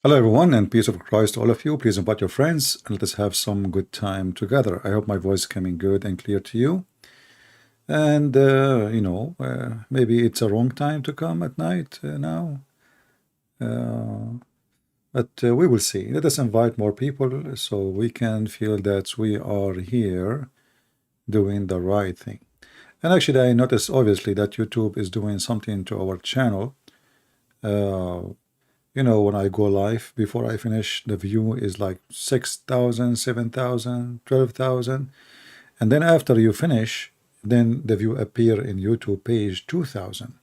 Hello, everyone, and peace of Christ to all of you. Please invite your friends and let us have some good time together. I hope my voice is coming good and clear to you. And, maybe it's a wrong time to come at night now, uh, but we will see. Let us invite more people so we can feel that we are here doing the right thing. And actually, I noticed obviously that YouTube is doing something to our channel. Uh, when I go live, before I finish, the view is like 6,000, 7,000, 12,000. And then after you finish, then the view appear in YouTube page 2,000,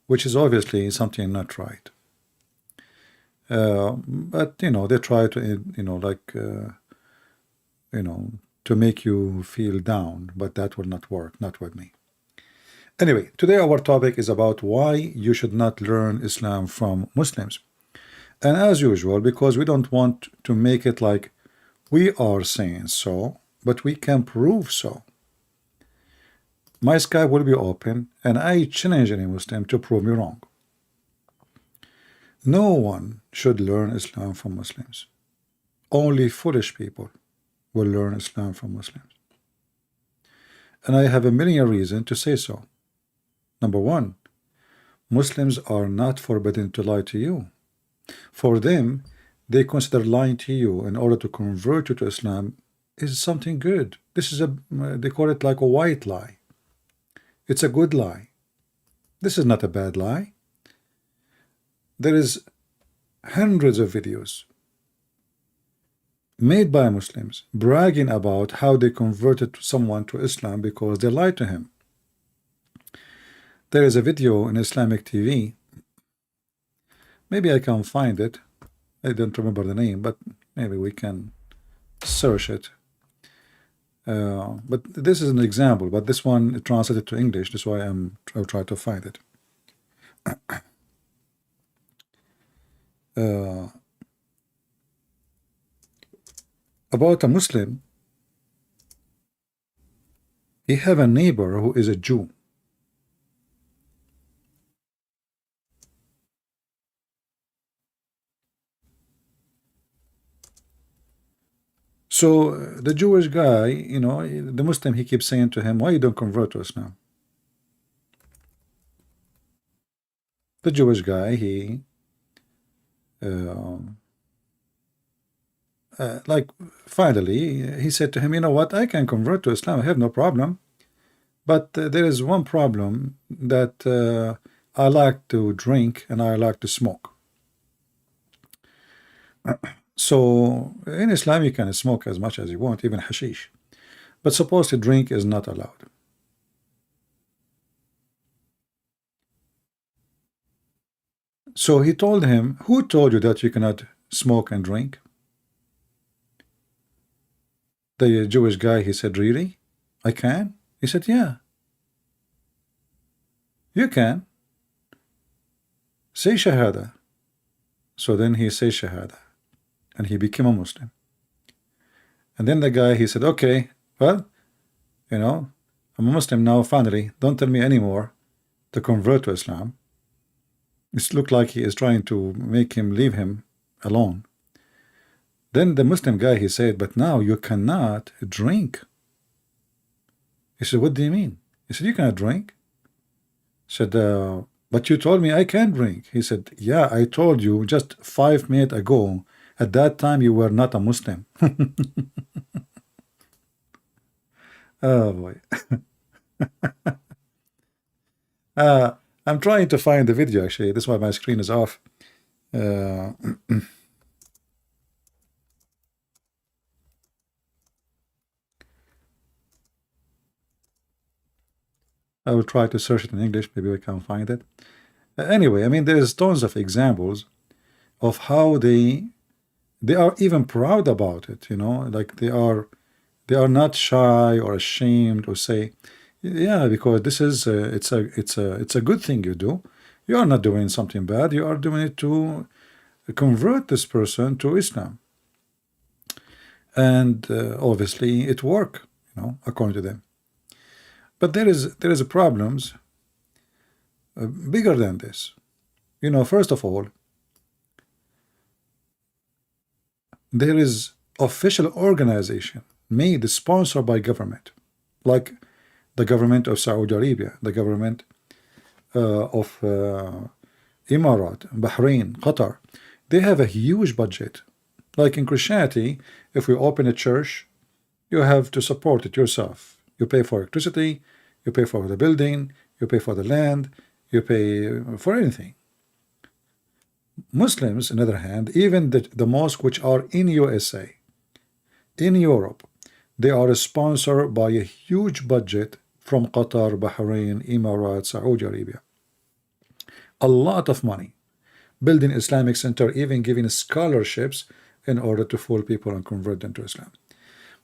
which is obviously something not right. But, they try to, to make you feel down, but that will not work, not with me. Anyway, today our topic is about why you should not learn Islam from Muslims. And as usual, because we don't want to make it like we are saying so, but we can prove so. My Skype will be open, and I challenge any Muslim to prove me wrong. No one should learn Islam from Muslims. Only foolish people will learn Islam from Muslims. And I have a million reasons to say so. Number one, Muslims are not forbidden to lie to you. For them, they consider lying to you in order to convert you to Islam is something good. This is they call it like a white lie. It's a good lie. This is not a bad lie. There is hundreds of videos made by Muslims bragging about how they converted someone to Islam because they lied to him. There is a video in Islamic TV. Maybe I can find it. I don't remember the name, but maybe we can search it. But this is an example, but this one translated to English. That's why I'll try to find it. About a Muslim, he have a neighbor who is a Jew. So the Jewish guy, the Muslim, he keeps saying to him, why you don't convert to Islam? The Jewish guy, he like finally he said to him, you know what, I can convert to Islam, I have no problem, but there is one problem, that I like to drink and I like to smoke. So in Islam you can smoke as much as you want, even hashish, but supposed to drink is not allowed. So he told him, who told you that you cannot smoke and drink? The Jewish guy, he said, really? I can? He said, yeah. You can. Say Shahada. So then he says Shahada, and he became a Muslim. And then the guy, he said, okay, well, I'm a Muslim now, finally, don't tell me anymore to convert to Islam. It looked like he is trying to make him leave him alone. Then the Muslim guy, he said, but now you cannot drink. He said, what do you mean? He said, you cannot drink. He said, but you told me I can drink. He said, yeah, I told you just 5 minutes ago. At that time, you were not a Muslim. Oh, boy. I'm trying to find the video, actually. That's why my screen is off. I will try to search it in English. Maybe we can find it. Anyway, I mean, there's tons of examples of how they are even proud about it. Like they are not shy or ashamed or say, yeah, because this is it's a good thing you do. You are not doing something bad. You are doing it to convert this person to Islam, and obviously it worked, according to them. But there is problems bigger than this. First of all, there is official organization made, sponsored by government, like the government of Saudi Arabia, the government of Emirat, Bahrain, Qatar. They have a huge budget. Like in Christianity, if we open a church, you have to support it yourself. You pay for electricity, you pay for the building, you pay for the land, you pay for anything. Muslims, on the other hand, even the mosque which are in USA, in Europe, they are sponsored by a huge budget from Qatar, Bahrain, Emirates, Saudi Arabia. A lot of money. Building Islamic Center, even giving scholarships in order to fool people and convert them to Islam.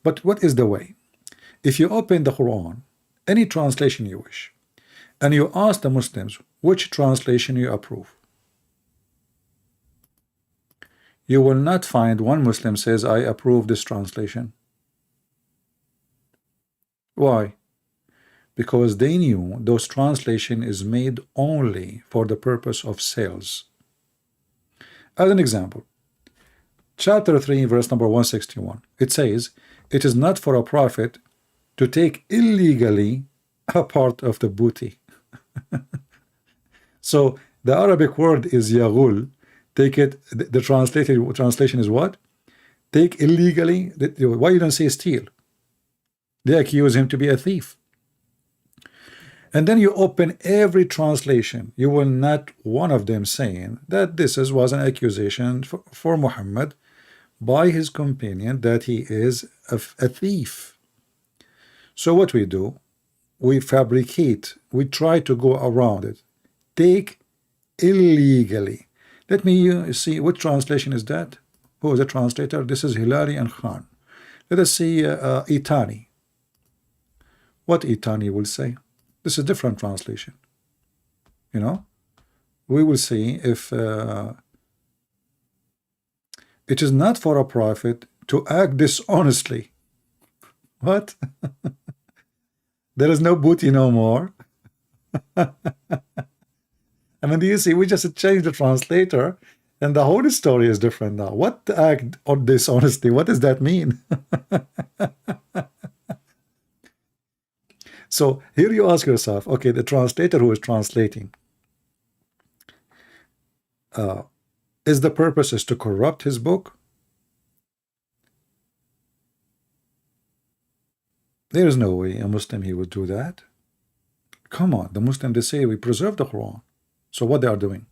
But what is the way? If you open the Quran, any translation you wish, and you ask the Muslims which translation you approve, you will not find one Muslim says, I approve this translation. Why? Because they knew those translation is made only for the purpose of sales. As an example, chapter 3, verse number 161, it says, it is not for a prophet to take illegally a part of the booty. So the Arabic word is yaghul. Take it, the translation is what? Take illegally. Why you don't say steal? They accuse him to be a thief. And then you open every translation, you will not one of them saying that this was an accusation for Muhammad by his companion that he is a thief. So what we do, we fabricate, we try to go around it. Take illegally. Let me see, what translation is that? Who is the translator? This is Hilali and Khan. Let us see Itani. What Itani will say? This is a different translation. You know, we will see if it is not for a prophet to act dishonestly. What? There is no booty no more. I mean, do you see? We just changed the translator, and the whole story is different now. What act on dishonesty? What does that mean? So here you ask yourself, okay, the translator who is translating, is the purpose is to corrupt his book? There is no way a Muslim he would do that. Come on, the Muslim, they say we preserve the Quran. So what they are doing?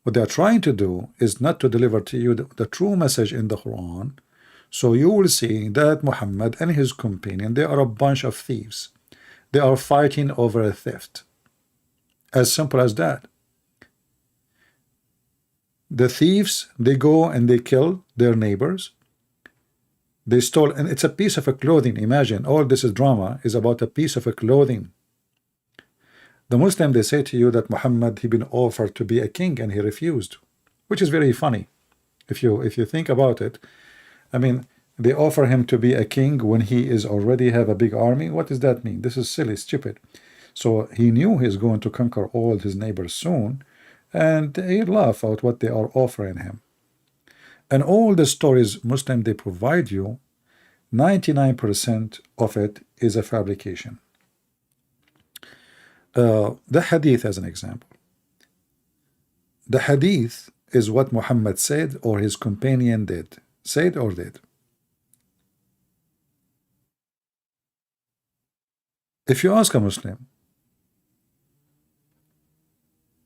What they are trying to do is not to deliver to you the true message in the Quran. So you will see that Muhammad and his companion, they are a bunch of thieves. They are fighting over a theft. As simple as that. The thieves, they go and they kill their neighbors. They stole, and it's a piece of a clothing. Imagine, all this is drama is about a piece of a clothing. The Muslim, they say to you that Muhammad, he been offered to be a king and he refused, which is very funny. If you think about it, I mean, they offer him to be a king when he is already have a big army. What does that mean? This is silly, stupid. So he knew he's going to conquer all his neighbors soon, and he laugh at what they are offering him. And all the stories Muslim they provide you, 99% of it is a fabrication. The hadith as an example. The hadith is what Muhammad said or his companion did. Said or did. If you ask a Muslim,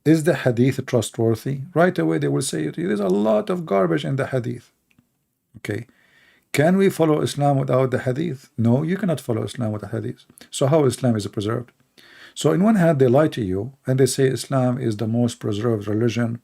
is the hadith trustworthy? Right away they will say there's a lot of garbage in the hadith. Okay. Can we follow Islam without the hadith? No, you cannot follow Islam without hadith. So how Islam is preserved? So in one hand they lie to you and they say Islam is the most preserved religion.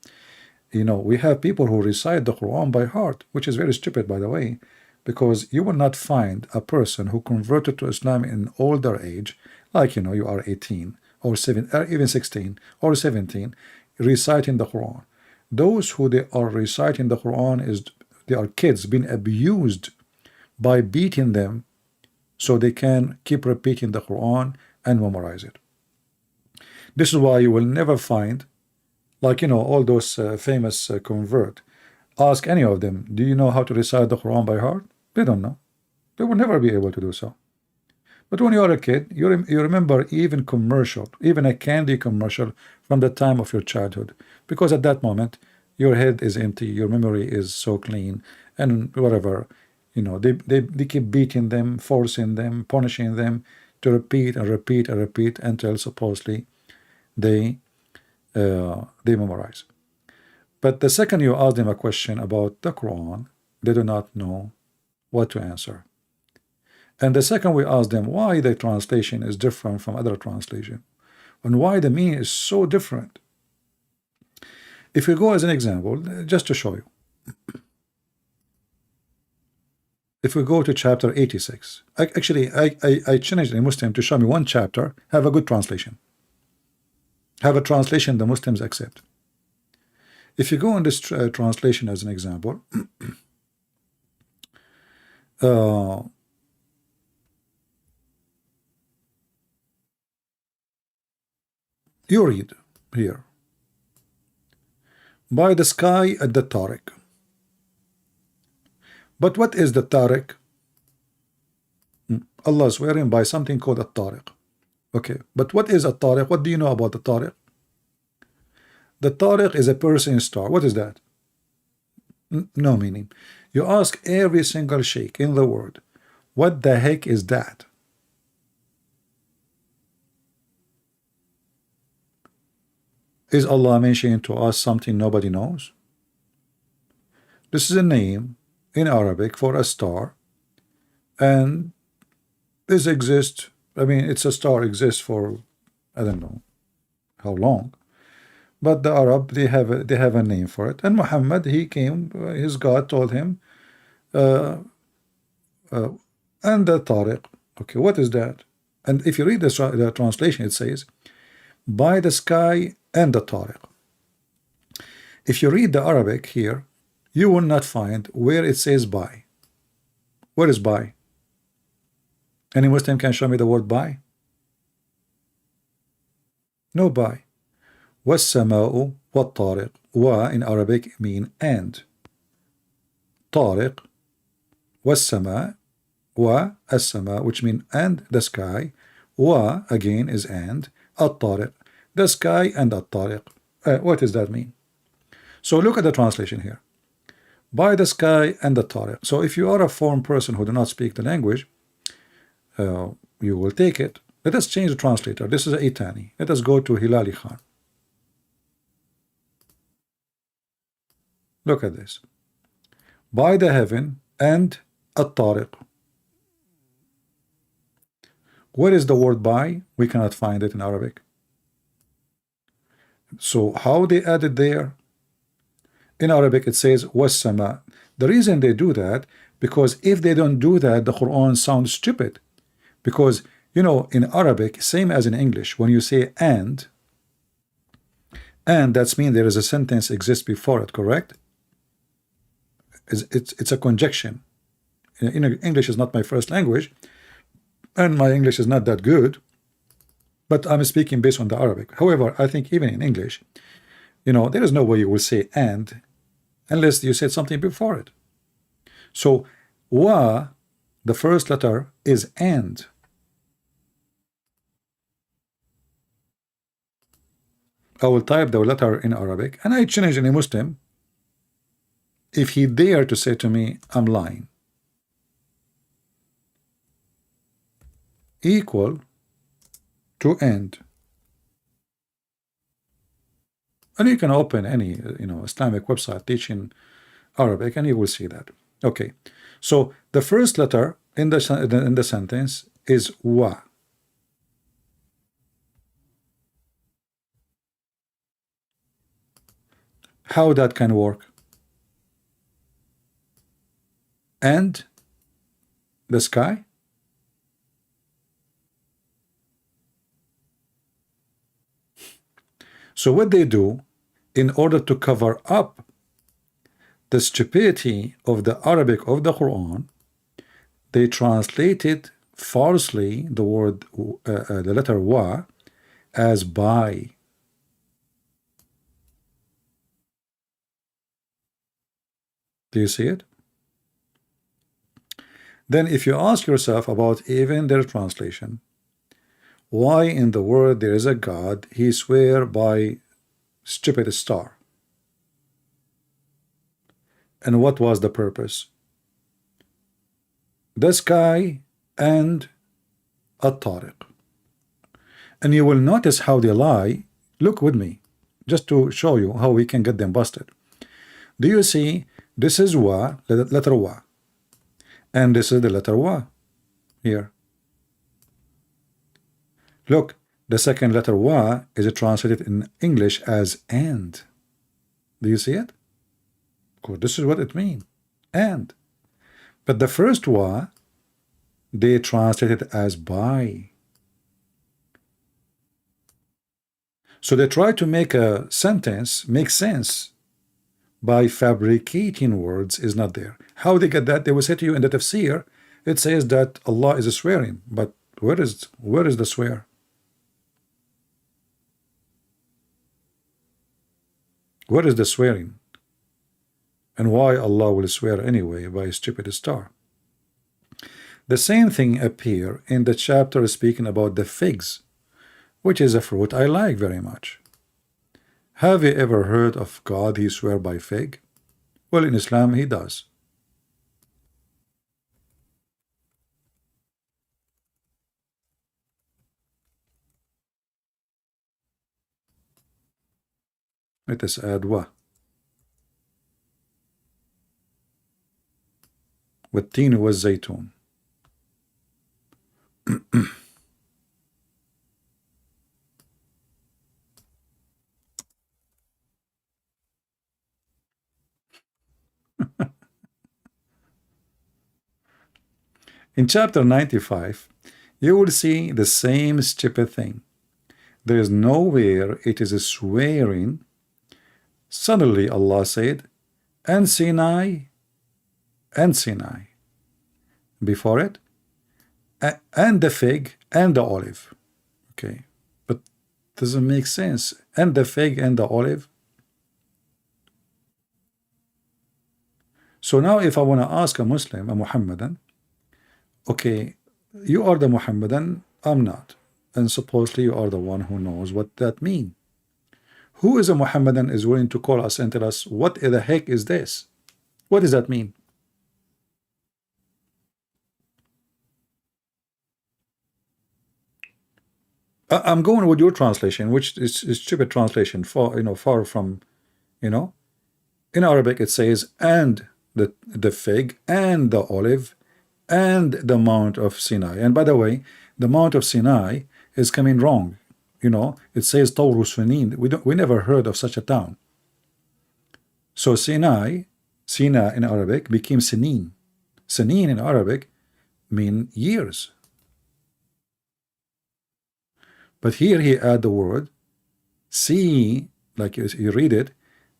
You know, we have people who recite the Quran by heart, which is very stupid, by the way, because you will not find a person who converted to Islam in older age, like, you know, you are 18 or 7, or even 16 or 17, reciting the Quran. Those who they are reciting the Quran is they are kids being abused by beating them so they can keep repeating the Quran and memorize it. This is why you will never find, like, you know, all those famous convert. Ask any of them, do you know how to recite the Quran by heart? They don't know. They will never be able to do so. But when you are a kid, you remember even commercial, even a candy commercial from the time of your childhood, because at that moment your head is empty, your memory is so clean, and whatever, you know, they keep beating them, forcing them, punishing them to repeat and repeat and repeat until supposedly they memorize. But the second you ask them a question about the Quran, they do not know what to answer. And the second we ask them why the translation is different from other translation and why the meaning is so different. If we go as an example, just to show you, if we go to chapter 86, I challenged a Muslim to show me one chapter, have a good translation, have a translation the Muslims accept. If you go in this translation as an example, you read here, by the sky at the Tariq. But what is the Tariq? Allah is swearing by something called a Tariq. Okay, but what is a Tariq? What do you know about the Tariq? The Tariq is a Persian star. What is that? No meaning. You ask every single sheikh in the world, what the heck is that? Is Allah mentioning to us something nobody knows? This is a name in Arabic for a star, and this exists. I mean, it's a star exists for I don't know how long, but the Arab they have a name for it. And Muhammad, he came, his God told him, and the Tariq. Okay, what is that? And if you read the translation, it says, by the sky and the Tariq. If you read the Arabic here, you will not find where it says by. Where is by? Any Muslim can show me the word by? No by. وَالسَّمَاءُ وَالطَّارِقُ. Wa in Arabic mean and. Tariq, وَالسَّمَاء, wa as-sama, which mean and the sky. Wa again is and. At-tariq, the sky and at-tariq. What does that mean? So look at the translation here. By the sky and the Tariq. So if you are a foreign person who do not speak the language, you will take it. Let us change the translator. This is a Itani. Let us go to Hilali Khan. Look at this. By the heaven and at-Tariq. What is the word by? We cannot find it in Arabic. So how they added there? In Arabic it says was-sama. The reason they do that, because if they don't do that, the Quran sounds stupid. Because, you know, in Arabic, same as in English, when you say and that's mean there is a sentence exists before it, correct? It's a conjunction. English is not my first language, and my English is not that good, but I'm speaking based on the Arabic. However, I think even in English, you know, there is no way you will say and unless you said something before it. So wa, the first letter, is and. I will type the letter in Arabic, and I challenge any Muslim, if he dare to say to me, I'm lying, equal to end. And you can open any Islamic website teaching Arabic, and you will see that. Okay, so the first letter in the sentence is wa. How that can work? And the sky? So what they do, in order to cover up the stupidity of the Arabic of the Quran, they translated falsely the word, the letter wa, as by. Do you see it? Then if you ask yourself about even their translation, why in the world there is a God, he swear by stupid star? And what was the purpose? The sky and At-Tariq. And you will notice how they lie. Look with me, just to show you how we can get them busted. Do you see? This is wa, letter wa, and this is the letter wa here. Look, the second letter wa is translated in English as and. Do you see it? Because this is what it means, and. But the first wa, they translate it as by. So they try to make a sentence make sense by fabricating words is not there. How they get that? They will say to you in the tafsir, it says that Allah is swearing, but where is the swear? Where is the swearing? And why Allah will swear anyway by a stupid star? The same thing appear in the chapter speaking about the figs, which is a fruit I like very much. Have you ever heard of God he swear by fig? Well, in Islam he does. Let us add wa. والتين والزيتون. In chapter 95, you will see the same stupid thing. There is nowhere it is swearing. Suddenly Allah said, and Sinai, and Sinai. Before it, and the fig and the olive. Okay, but doesn't make sense. And the fig and the olive. So now if I want to ask a Muslim, a Muhammadan, okay, you are the Muhammadan, I'm not, and supposedly you are the one who knows what that means. Who is a Muhammadan is willing to call us and tell us what the heck is this? What does that mean? I'm going with your translation, which is stupid translation, far from, in Arabic it says and the fig and the olive and the Mount of Sinai. And by the way, the Mount of Sinai is coming wrong. It says Tawru Sunin. We never heard of such a town. So Sina in Arabic became Sinin. Sinin in Arabic mean years. But here he add the word si, like you read it,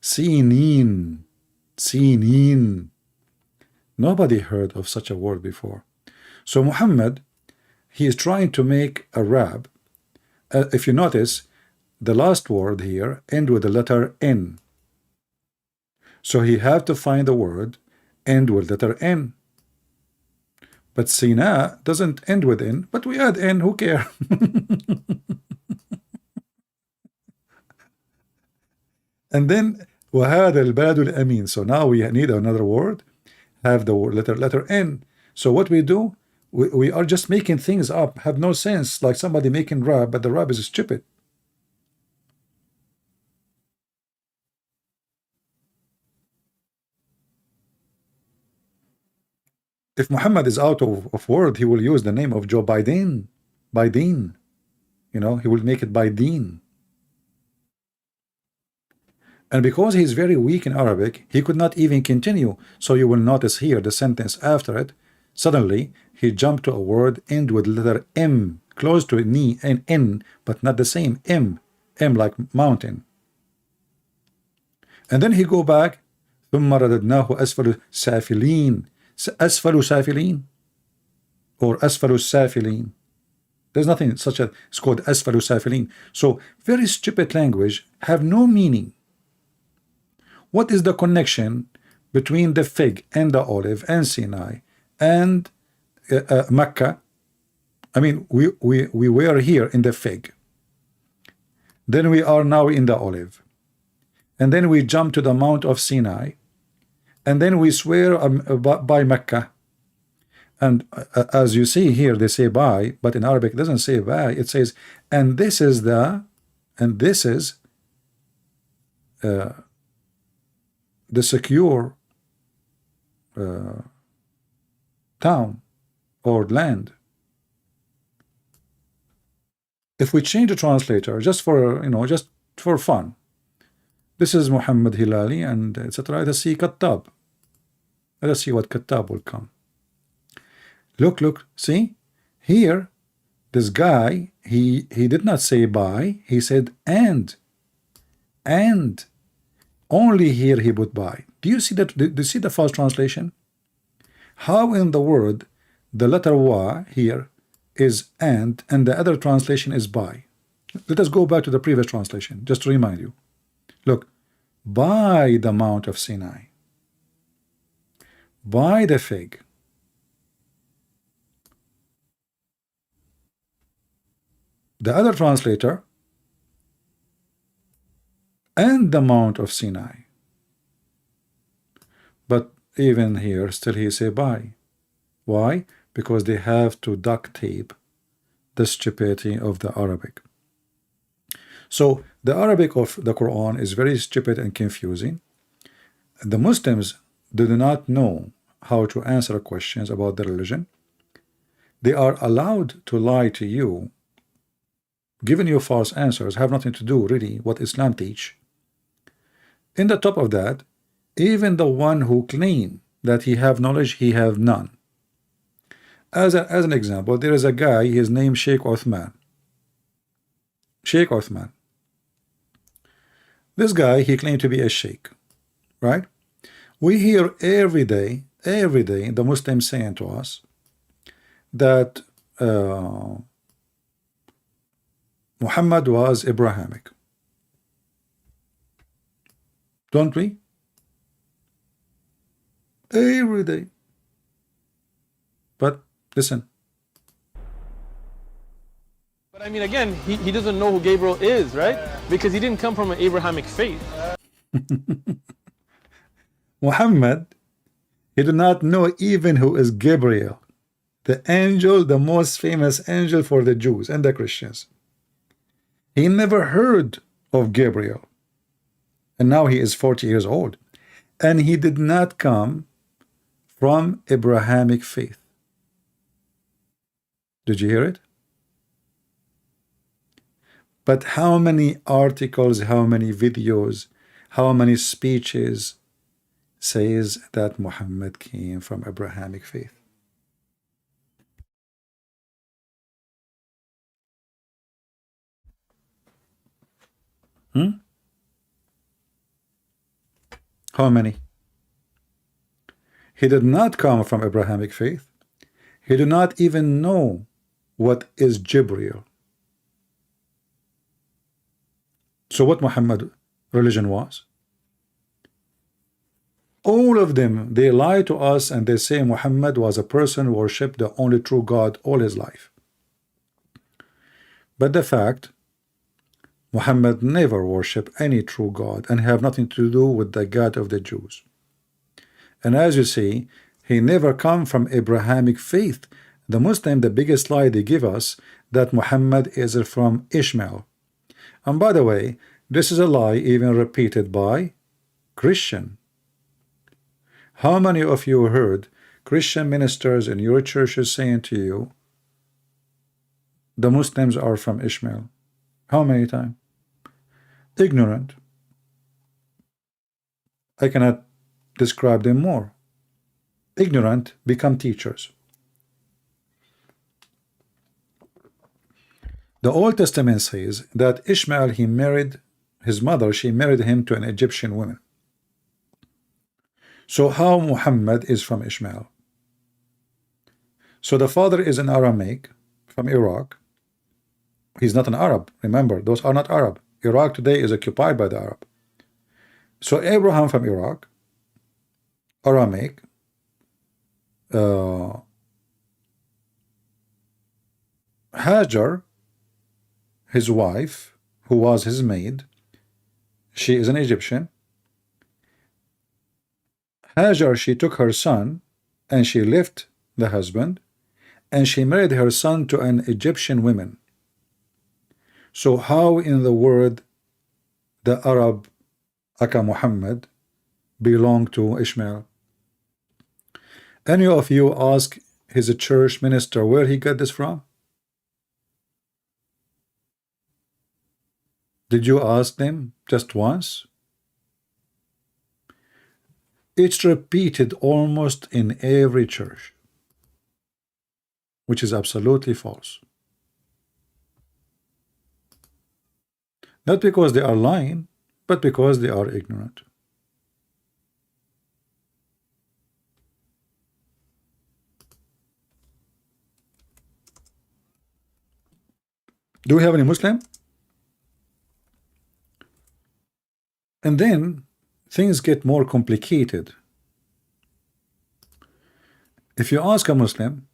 sinin, sinin. Nobody heard of such a word before. So Muhammad, he is trying to make a rab. If you notice, the last word here end with the letter N. So he have to find the word end with letter N. But Sina doesn't end with N, but we add N, who care? And then وهذا البلد الأمين. So now we need another word, have the letter N. So what we do, we are just making things up, have no sense, like somebody making rab, but the rab is stupid. If Muhammad is out of word, he will use the name of Joe Biden. Biden. He will make it Biden. And because he is very weak in Arabic, he could not even continue. So you will notice here the sentence after it. Suddenly, he jumped to a word end with letter M, close to ni and N, but not the same M. M like mountain. And then he go back. ثم رددناه أسفل سافلين. أسفل سافلين or أسفل سافلين. There's nothing such a, it's called أسفل سافلين. So very stupid language, have no meaning. What is the connection between the fig and the olive and Sinai and Mecca. I mean, we were here in the fig. Then we are now in the olive. And then we jump to the Mount of Sinai. And then we swear by Mecca. And as you see here, they say by, but in Arabic it doesn't say by. It says, and this is the secure town or land. If we change the translator just for just for fun, this is Muhammad Hilali and etc. Let us see Kattab. Let us see what Kattab will come. Look, see here, this guy he did not say by, he said and only here he put by. Do you see that? Do you see the false translation? How in the word the letter wa here is and the other translation is by? Let us go back to the previous translation just to remind you. Look, by the Mount of Sinai, by the fig. The other translator, and the Mount of Sinai. But even here, still he say by. Why? Because they have to duct tape the stupidity of the Arabic. So the Arabic of the Quran is very stupid and confusing. The Muslims do not know how to answer questions about the religion. They are allowed to lie to you, giving you false answers, have nothing to do really what Islam teach. In the top of that, even the one who claim that he have knowledge, he have none. As an example, there is a guy, his name Sheikh Othman. Sheikh Othman. This guy, he claimed to be a sheikh, right? We hear every day the Muslims saying to us that Muhammad was Abrahamic. Don't we? Every day. But listen. But I mean, again, he doesn't know who Gabriel is, right? Because he didn't come from an Abrahamic faith. Muhammad, he did not know even who is Gabriel, the angel, the most famous angel for the Jews and the Christians. He never heard of Gabriel. And now he is 40 years old. And he did not come from Abrahamic faith. Did you hear it? But how many articles, how many videos, how many speeches says that Muhammad came from Abrahamic faith? How many? He did not come from Abrahamic faith. He did not even know what is Jibreel. So what Muhammad religion was? All of them, they lie to us and they say Muhammad was a person who worshipped the only true God all his life. But the fact, Muhammad never worshipped any true God and have nothing to do with the God of the Jews. And as you see, he never come from Abrahamic faith. The Muslim, the biggest lie they give us, that Muhammad is from Ishmael. And by the way, this is a lie even repeated by Christian. How many of you heard Christian ministers in your churches saying to you, the Muslims are from Ishmael? How many times? Ignorant. I cannot describe them more. Ignorant become teachers. The Old Testament says that Ishmael, he married his mother, she married him to an Egyptian woman. So how Muhammad is from Ishmael? So the father is an Aramaic from Iraq. He's not an Arab. Remember, those are not Arab. Iraq today is occupied by the Arab. So Abraham from Iraq, Aramaic, Hajar, his wife, who was his maid, she is an Egyptian. Hajar, she took her son and she left the husband and she married her son to an Egyptian woman. So how in the world the Arab Aka Muhammad belong to Ishmael? Any of you ask his church minister where he got this from? Did you ask them just once? It's repeated almost in every church, which is absolutely false. Not because they are lying, but because they are ignorant. Do we have any Muslim? And then things get more complicated. If you ask a Muslim,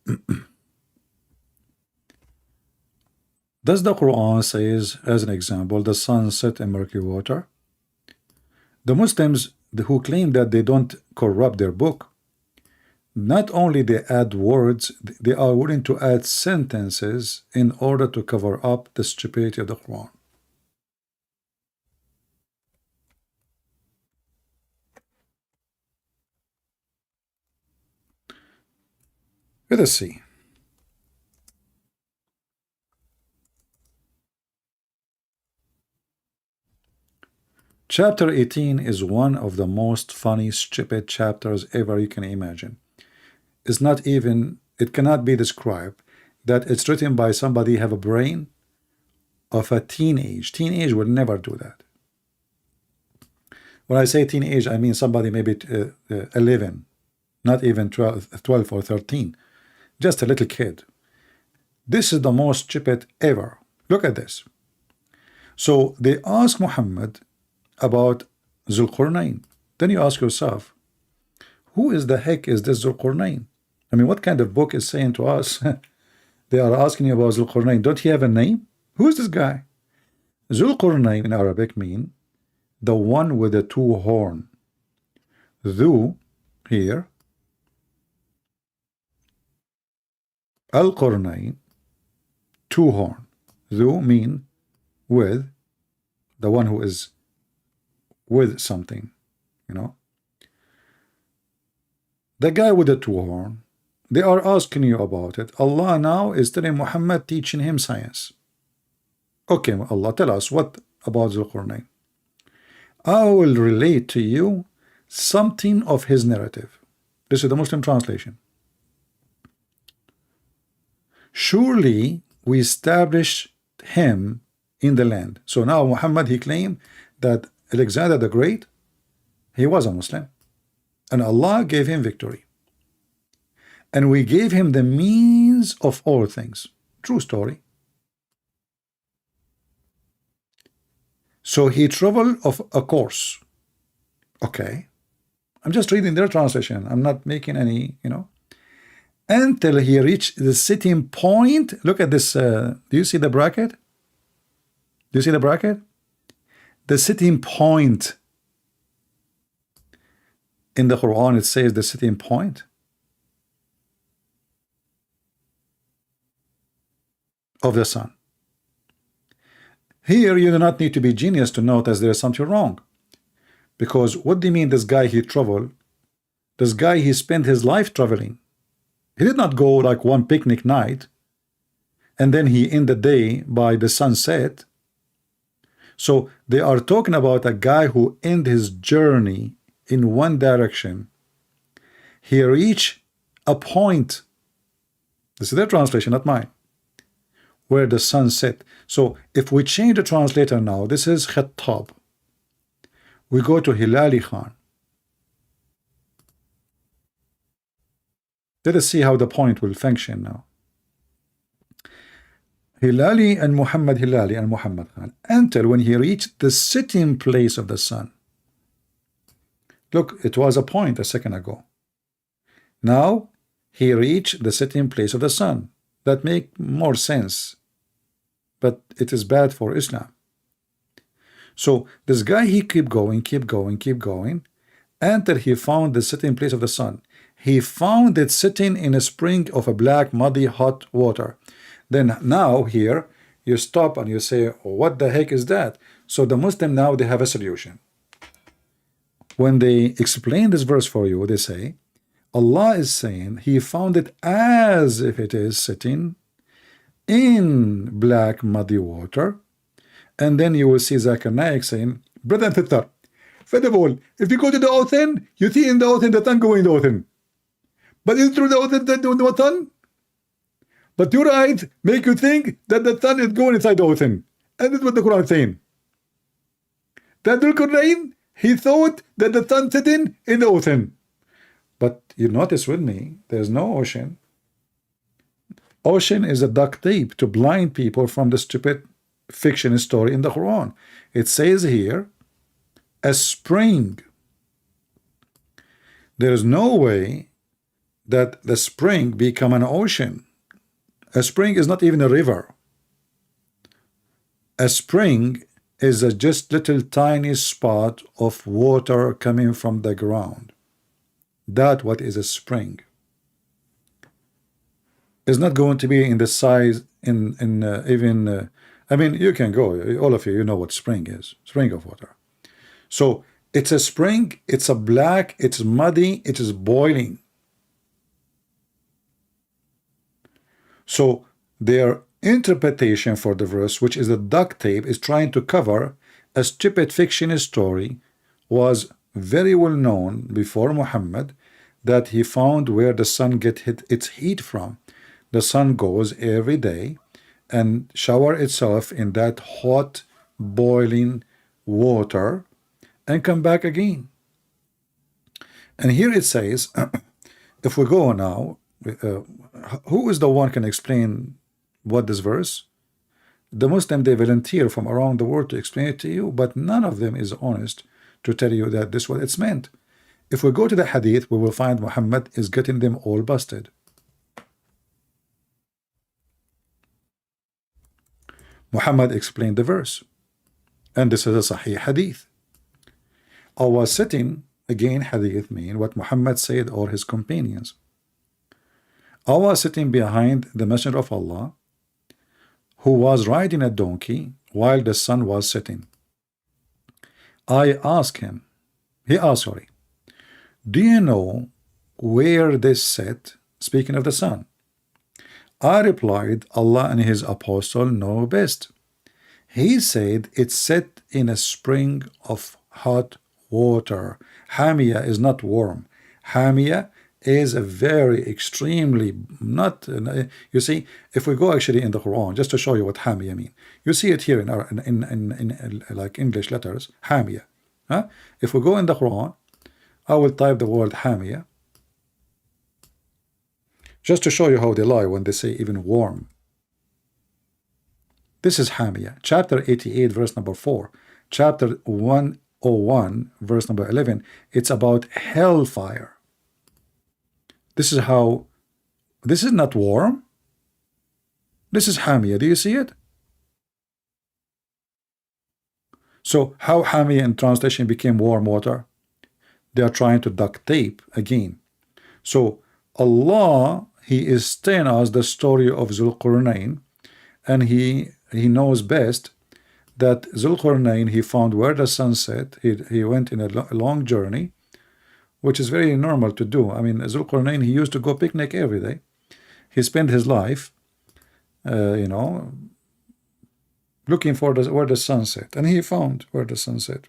does the Quran says, as an example, the sun set in murky water? The Muslims who claim that they don't corrupt their book, not only they add words, they are willing to add sentences in order to cover up the stupidity of the Quran. Let us see. Chapter 18 is one of the most funny, stupid chapters ever you can imagine. It's not even, it cannot be described that it's written by somebody have a brain of a teenage. Teenage would never do that. When I say teenage, I mean somebody maybe 11, not even 12 or 13. Just a little kid. This is the most stupid ever. Look at this. So they ask Muhammad about Zulqarnain. Then you ask yourself, who is the heck is this Zulqarnain? I mean, what kind of book is saying to us? They are asking you about Zulqarnain. Don't he have a name? Who is this guy? Zulqarnain in Arabic mean the one with the two horn. Dhu here. Al-Qarnain, two horn. Dhu mean with, the one who is with something, you know. The guy with the two horn, they are asking you about it. Allah now is telling Muhammad, teaching him science. Okay, Allah, tell us what about Zulqarnain. I will relate to you something of his narrative. This is the Muslim translation. Surely we established him in the land. So now Muhammad, he claimed that Alexander the Great, he was a Muslim, and Allah gave him victory, and we gave him the means of all things. True story. So he traveled of a course. Okay, I'm just reading their translation. I'm not making any, you know. Until he reached the sitting point. Look at this. Do you see the bracket? Do you see the bracket? The sitting point. In the Quran, it says the sitting point of the sun. Here, you do not need to be genius to notice there is something wrong. Because what do you mean this guy, he traveled? This guy, he spent his life traveling. He did not go like one picnic night and then he end the day by the sunset. So they are talking about a guy who end his journey in one direction. He reached a point. This is their translation, not mine. Where the sun set. So if we change the translator now, this is Khattab. We go to Hilali Khan. Let us see how the point will function now. Hilali and Muhammad Khan, until when he reached the sitting place of the sun. Look, it was a point a second ago. Now he reached the setting place of the sun. That make more sense, but it is bad for Islam. So this guy, he keep going, until he found the setting place of the sun. He found it sitting in a spring of a black, muddy, hot water. Then now here, you stop and you say, what the heck is that? So the Muslim now, they have a solution. When they explain this verse for you, they say, Allah is saying he found it as if it is sitting in black, muddy water. And then you will see Zakir Naik saying, brother and sister, first of all, if you go to the ocean, you see in the ocean the sun going in the ocean. But is it true the ocean that doing the sun? But your eyes make you think that the sun is going inside the ocean. And that's what the Quran is saying. That Dhul Qurnayn, he thought that the sun sitting in the ocean. But you notice with me, there's no ocean. Ocean is a duct tape to blind people from the stupid fiction story in the Quran. It says here, a spring. There is no way that the spring become an ocean. A spring is not even a river. A spring is a just little tiny spot of water coming from the ground. That what is a spring. It's not going to be in the size I mean, you can go, all of you, you know what spring is. Spring of water. So it's a spring, it's a black, it's muddy, it is boiling. So their interpretation for the verse, which is a duct tape, is trying to cover a stupid fiction story, was very well known before Muhammad, that he found where the sun gets its heat from. The sun goes every day and shower itself in that hot boiling water and come back again. And here it says, if we go now, who is the one can explain what this verse? The Muslim, they volunteer from around the world to explain it to you, but none of them is honest to tell you that this is what it's meant. If we go to the hadith, we will find Muhammad is getting them all busted. Muhammad explained the verse, and this is a Sahih hadith. I was sitting, again hadith mean what Muhammad said or his companions. I was sitting behind the Messenger of Allah, who was riding a donkey while the sun was setting. I asked him, he asked, sorry, do you know where this set? Speaking of the sun. I replied, Allah and his apostle know best. He said it's set in a spring of hot water. Hamia is not warm. Hamia is a very extremely not. You see, if we go actually in the Quran, just to show you what Hamia mean, you see it here in our in like English letters, Hamia. Huh? If we go in the Quran, I will type the word Hamia, just to show you how they lie when they say even warm. This is Hamia, chapter 88, verse number 4, chapter 101, verse number 11. It's about hellfire. This is how, this is not warm. This is Hamia. Do you see it? So how Hamia in translation became warm water? They are trying to duct tape again. So Allah, he is telling us the story of Zulqarnain, and he knows best that Zulqarnain, he found where the sun set. He went in a long journey, which is very normal to do. I mean, Zulqarnain, he used to go picnic every day. He spent his life, you know, looking for where the sun set, and he found where the sun set.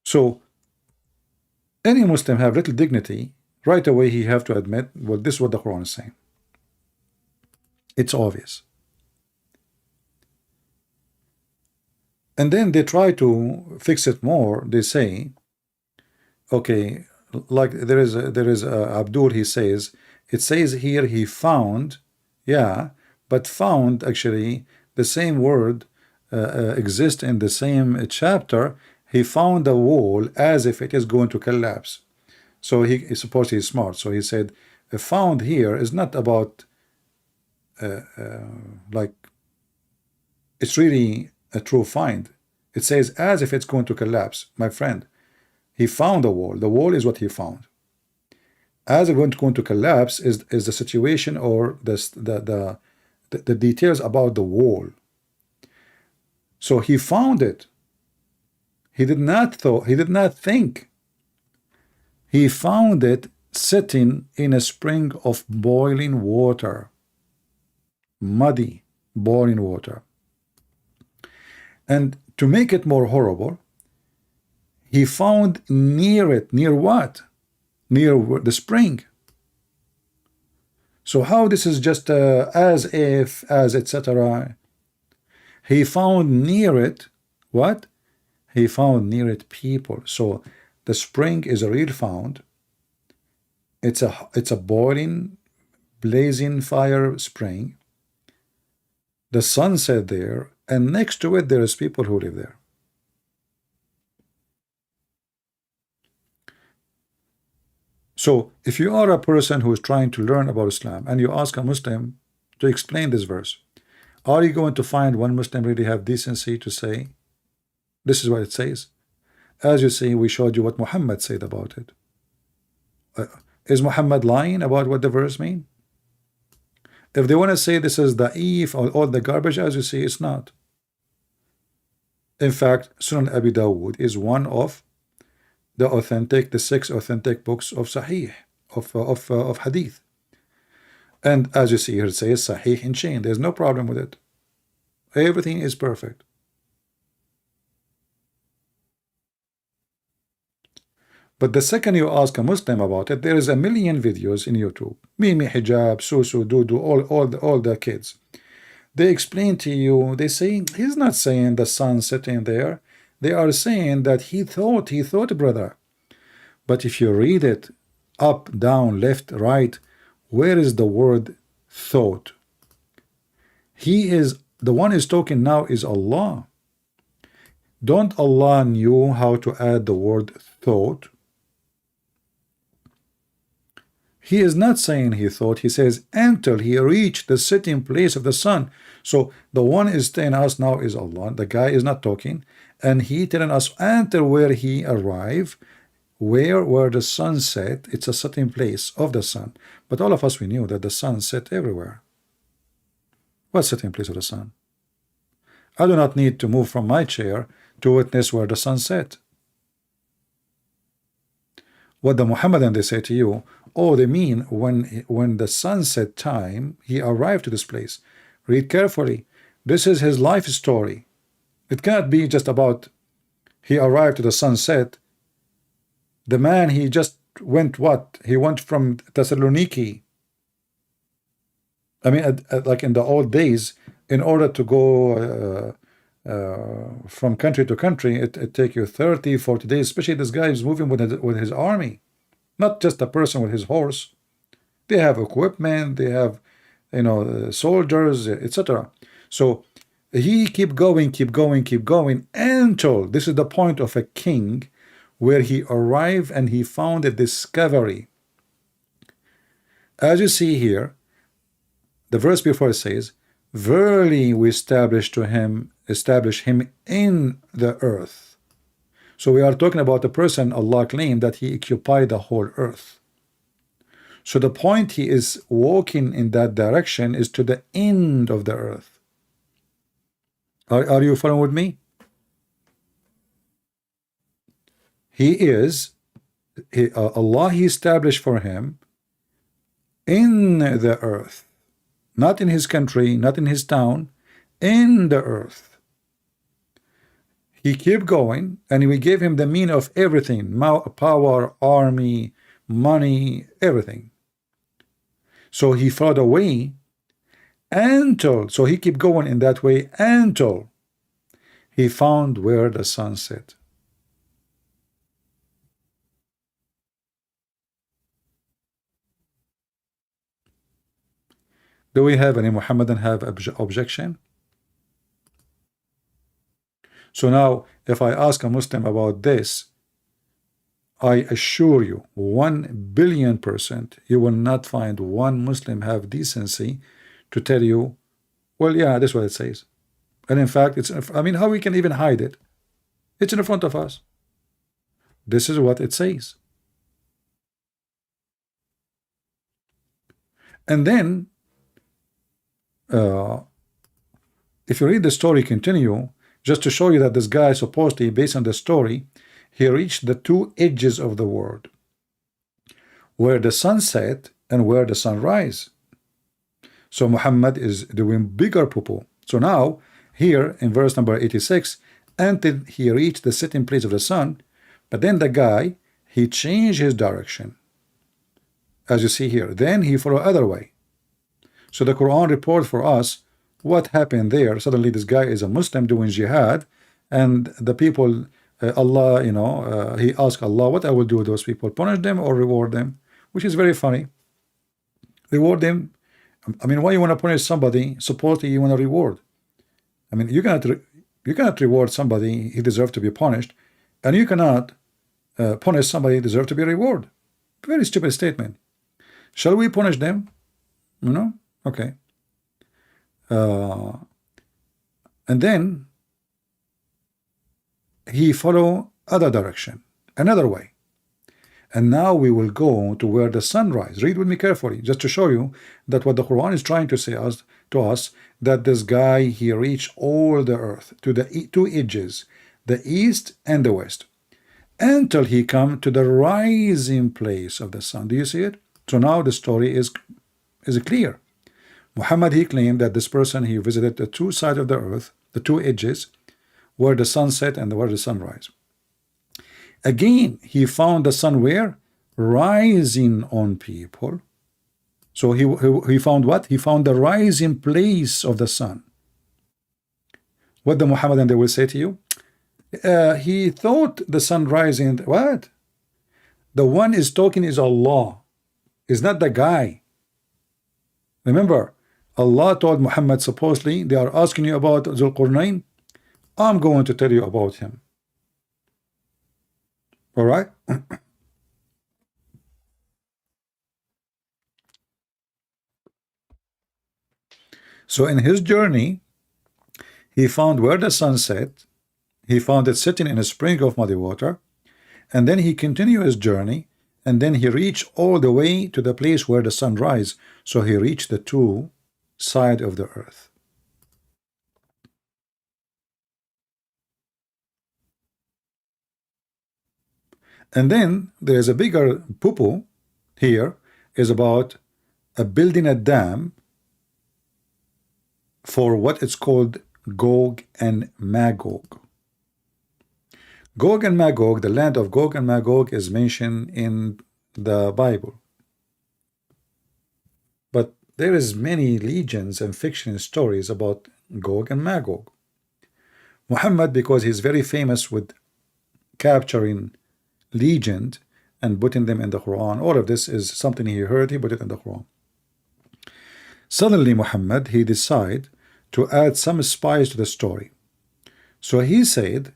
So any Muslim have little dignity, right away he have to admit, well, this is what the Quran is saying. It's obvious. And then they try to fix it more. They say, okay, like there is Abdul, he says, it says here he found, yeah, but found actually the same word exist in the same chapter. He found the wall as if it is going to collapse. So he suppose he's smart. So he said, found here is not about like it's really a true find. It says as if it's going to collapse. My friend, he found the wall. The wall is what he found. As it's going to collapse is the situation or the details about the wall. So he found it. He did not think. He found it sitting in a spring of boiling water. Muddy, boiling water. And to make it more horrible, he found near it. Near what? Near the spring. So how this is just as if, as etc. He found near it what? He found near it people. So the spring is a real found. It's a boiling, blazing fire spring. The sun set there, and next to it there is people who live there. So if you are a person who is trying to learn about Islam and you ask a Muslim to explain this verse, are you going to find one Muslim really have decency to say this is what it says? As you see, we showed you what Muhammad said about it. Is Muhammad lying about what the verse mean? If they want to say this is da'if or all the garbage, as you see, it's not. In fact, Sunan Abi Dawud is one of the 6 authentic books of Sahih, of Hadith. And as you see here, it says Sahih in chain. There's no problem with it. Everything is perfect. But the second you ask a Muslim about it, there is a million videos in YouTube. Mimi Hijab, Susu, Dudu, all the kids. They explain to you, they say, he's not saying the sun sitting there. They are saying that he thought, brother. But if you read it up, down, left, right, where is the word thought? He is, the one is talking now is Allah. Don't Allah knew how to add the word thought? He is not saying he thought, he says until he reached the sitting place of the sun. So the one is telling us now is Allah. The guy is not talking, and he telling us until where he arrived, where the sun set. It's a sitting place of the sun. But all of us, we knew that the sun set everywhere. What sitting place of the sun? I do not need to move from my chair to witness where the sun set. What the Muhammadan they say to you, oh, they mean when the sunset time he arrived to this place. Read carefully. This is his life story. It cannot be just about he arrived to the sunset. The man, he just went what? He went from Thessaloniki. I mean, like in the old days, in order to go from country to country, it take you 30, 40 days. Especially this guy is moving with his army. Not just a person with his horse. They have equipment, they have, soldiers, etc. So he keep going until this is the point of a king where he arrived and he found a discovery. As you see here, the verse before it says, verily we establish him in the earth. So we are talking about the person Allah claimed that he occupied the whole earth. So the point he is walking in that direction is to the end of the earth. Are you following with me? Allah he established for him in the earth, not in his country, not in his town, in the earth. He kept going, and we gave him the mean of everything: power, army, money, everything. So he followed away until, so he kept going in that way until he found where the sun set. Do we have any Muhammadan have objection? So now, if I ask a Muslim about this, I assure you, 1,000,000,000%, you will not find one Muslim have decency to tell you, well, yeah, that's what it says. And in fact, it's, I mean, how we can even hide it? It's in front of us. This is what it says. And then, if you read the story continue, just to show you that this guy supposedly, based on the story, he reached the two edges of the world, where the sun set and where the sun rise. So Muhammad is doing bigger poo-poo. So now, here in verse number 86, until he reached the setting place of the sun, but then the guy, he changed his direction, as you see here. Then he followed other way. So the Quran reports for us what happened there. Suddenly this guy is a Muslim doing jihad, and the people, Allah, he asked Allah, what I will do with those people, punish them or reward them? Which is very funny. Reward them. I mean, why you want to punish somebody? Supposedly you want to reward. I mean, you cannot reward somebody he deserves to be punished, and you cannot punish somebody deserves to be rewarded. Very stupid statement. Shall we punish them? Okay. And then he follow other direction, another way. And now we will go to where the sun rises. Read with me carefully, just to show you that what the Quran is trying to say to us, that this guy, he reached all the earth to the two edges, the east and the west, until he come to the rising place of the sun. Do you see it? So now the story is clear. Muhammad, he claimed that this person, he visited the two sides of the earth, the two edges, where the sun set and where the sun rise. Again, he found the sun where? Rising on people. So he found what? He found the rising place of the sun. What the Muhammadan they will say to you? He thought the sun rising. What? The one is talking is Allah, is not the guy. Remember, Allah told Muhammad, supposedly, they are asking you about Zulqarnain. I'm going to tell you about him. All right? So in his journey, he found where the sun set. He found it sitting in a spring of muddy water. And then he continued his journey. And then he reached all the way to the place where the sun rises. So he reached the two sides of the earth. And then there is a bigger poo-poo here, is about building a dam for what is called Gog and Magog. Gog and Magog, the land of Gog and Magog, is mentioned in the Bible. But there is many legends and fiction stories about Gog and Magog. Muhammad, because he's very famous with capturing legend and putting them in the Quran, all of this is something he heard, he put it in the Quran. Suddenly Muhammad, he decided to add some spice to the story. So he said,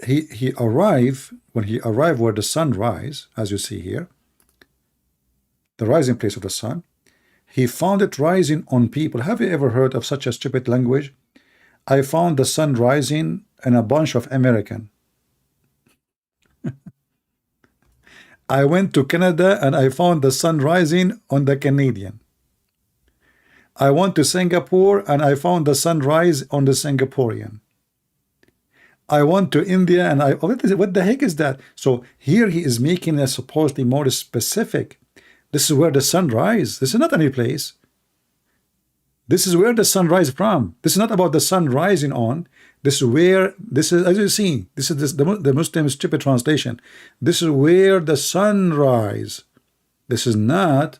he arrived, when he arrived where the sun rise, as you see here, the rising place of the sun, he found it rising on people. Have you ever heard of such a stupid language? I found the sun rising in a bunch of American. I went to Canada and I found the sun rising on the Canadian. I went to Singapore and I found the sunrise on the Singaporean. I went to India and what the heck is that? So here he is making a supposedly more specific. This is where the sun rises. This is not any place. This is where the sun rises from. This is not about the sun rising on. This is where, this is, as you see, this is the Muslim stupid translation. This is where the sun rises. This is not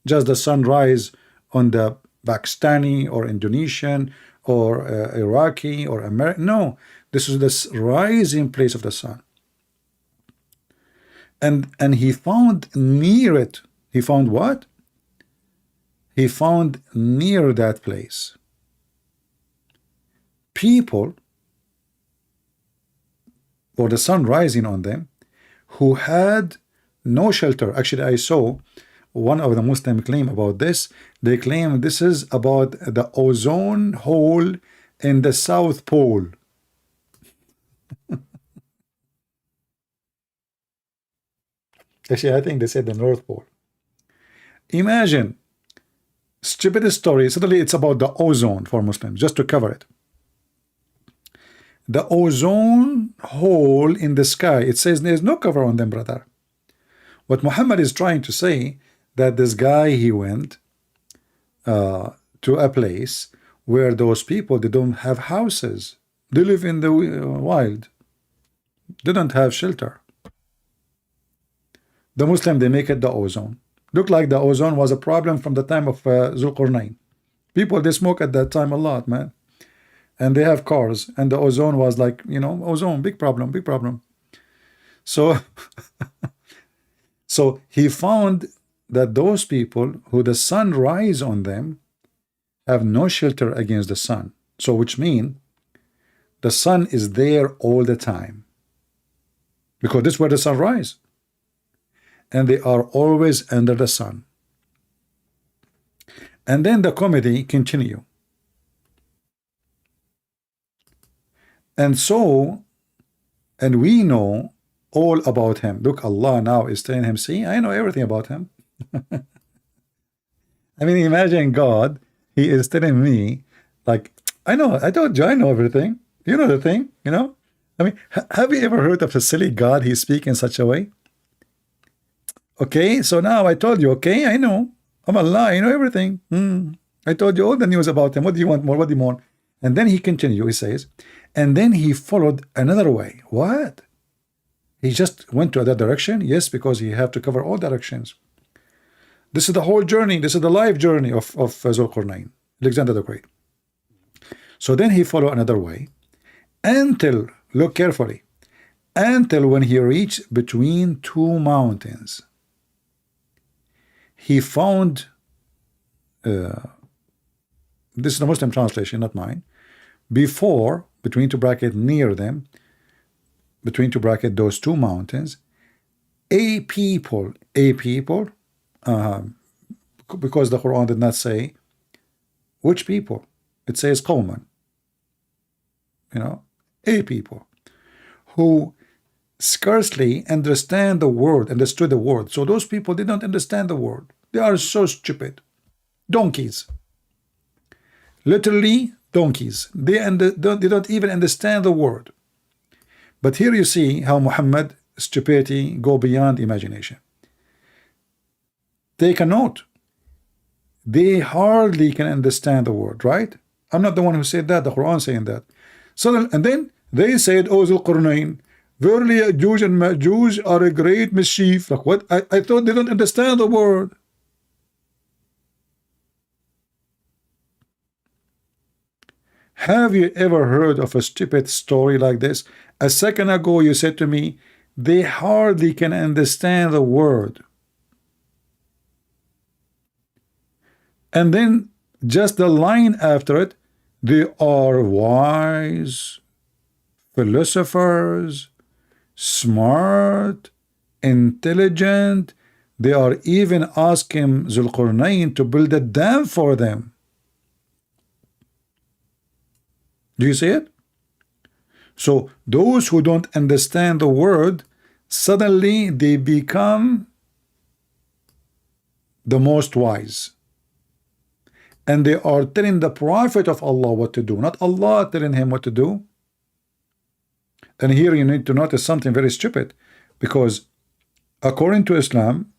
just the sunrise on the Pakistani or Indonesian or Iraqi or American. No, this is the rising place of the sun. And he found near it. He found what? He found near that place people or the sun rising on them, who had no shelter. Actually, I saw one of the Muslim claim about this. They claim this is about the ozone hole in the South Pole. Actually, I think they said the North Pole. Imagine, stupid story. Suddenly it's about the ozone for Muslims, just to cover it. The ozone hole in the sky, it says there's no cover on them, brother. What Muhammad is trying to say, that this guy, he went to a place where those people, they don't have houses. They live in the wild. They don't have shelter. The Muslim, they make it the ozone. Look like the ozone was a problem from the time of Zulqarnain. People, they smoke at that time a lot, man. And they have cars. And the ozone was like, you know, ozone, big problem, big problem. So, so he found that those people who the sun rise on them have no shelter against the sun. So which means the sun is there all the time. Because this is where the sun rises. And they are always under the sun. And then the comedy continue. And so, and we know all about him. Look, Allah now is telling him, see, I know everything about him. I mean, imagine God, he is telling me, like, I know, I told you, I know everything. You know the thing, you know? I mean, have you ever heard of a silly God, he speaks in such a way? Okay, so now I told you, okay, I know. I'm Allah, I know everything. I told you all the news about him. What do you want more? What do you want? And then he continues, he says, and then he followed another way. What? He just went to another direction? Yes, because he had to cover all directions. This is the whole journey. This is the life journey of Zulqarnain, Alexander the Great. So then he followed another way until, look carefully, until when he reached between two mountains. He found, this is the Muslim translation, not mine, before, between two brackets, near them, between two brackets, those two mountains, a people, because the Quran did not say which people. It says qawman, you know, a people who scarcely understood the word. So those people did not understand the word. They are so stupid. Donkeys. Literally donkeys. They don't even understand the word. But here you see how Muhammad stupidity go beyond imagination. Take a note. They hardly can understand the word, right? I'm not the one who said that. The Quran saying that. So and then they said, "O Zulqarnain, verily Ya'juj and Ma'juj are a great mischief." Like what? I thought they don't understand the word. Have you ever heard of a stupid story like this? A second ago you said to me, they hardly can understand the word. And then just the line after it, they are wise, philosophers, smart, intelligent. They are even asking Zulqarnain to build a dam for them. Do you see it? So those who don't understand the word, suddenly they become the most wise. And they are telling the Prophet of Allah what to do, not Allah telling him what to do. And here you need to notice something very stupid, because according to Islam,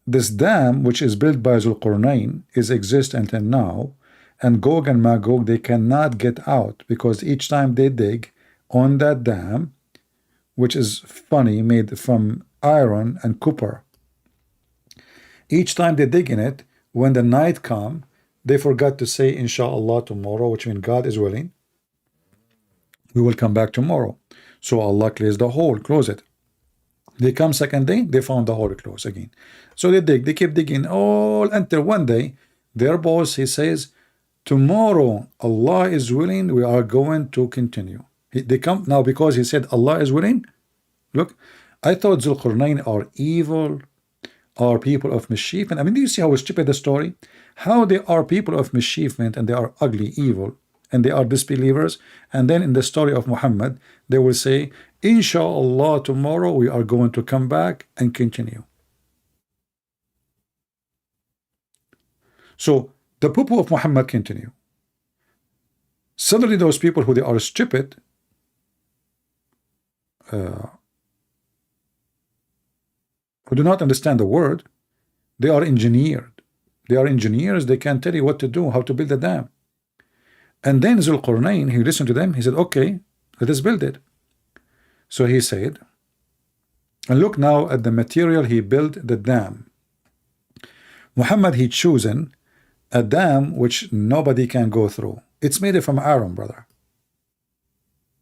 this dam which is built by Zulqarnain is exist until now, and Gog and Magog, they cannot get out, because each time they dig on that dam, which is funny, made from iron and copper, each time they dig in it, when the night come, they forgot to say inshallah tomorrow, which means God is willing, we will come back tomorrow. So Allah closed the hole, close it. They come second day, they found the hole closed again. So they dig, they keep digging all until one day their boss, he says, tomorrow Allah is willing, we are going to continue. They come now because he said Allah is willing. Look, I thought Zulqarnain are evil, are people of mischief. I mean, do you see how stupid the story? How they are people of mischief and they are ugly, evil, and they are disbelievers. And then in the story of Muhammad, they will say, Inshallah, tomorrow we are going to come back and continue. So the people of Muhammad continue. Suddenly those people who they are stupid, who do not understand the word, they are engineered. They are engineers. They can tell you what to do, how to build a dam. And then Zulqarnain, he listened to them. He said, okay, let us build it. So he said, and look now at the material he built the dam. Muhammad, he chosen a dam which nobody can go through. It's made from iron, brother.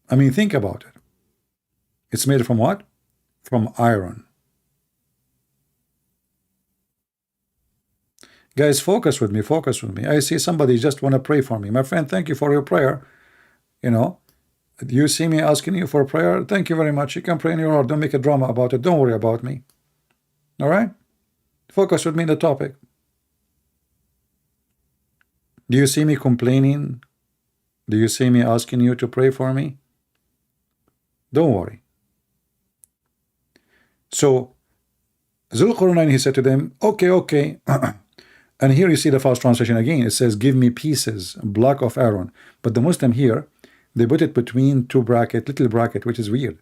I mean, think about it. It's made from what? From iron. Guys, focus with me, focus with me. I see somebody just want to pray for me. My friend, thank you for your prayer. You know, you see me asking you for a prayer. Thank you very much. You can pray in your heart. Don't make a drama about it. Don't worry about me. All right? Focus with me on the topic. Do you see me complaining? Do you see me asking you to pray for me? Don't worry. So, Zulqarnain, he said to them, okay, okay. And here you see the fast translation again. It says, give me pieces, block of iron. But the Muslim here, they put it between two bracket, little bracket, which is weird.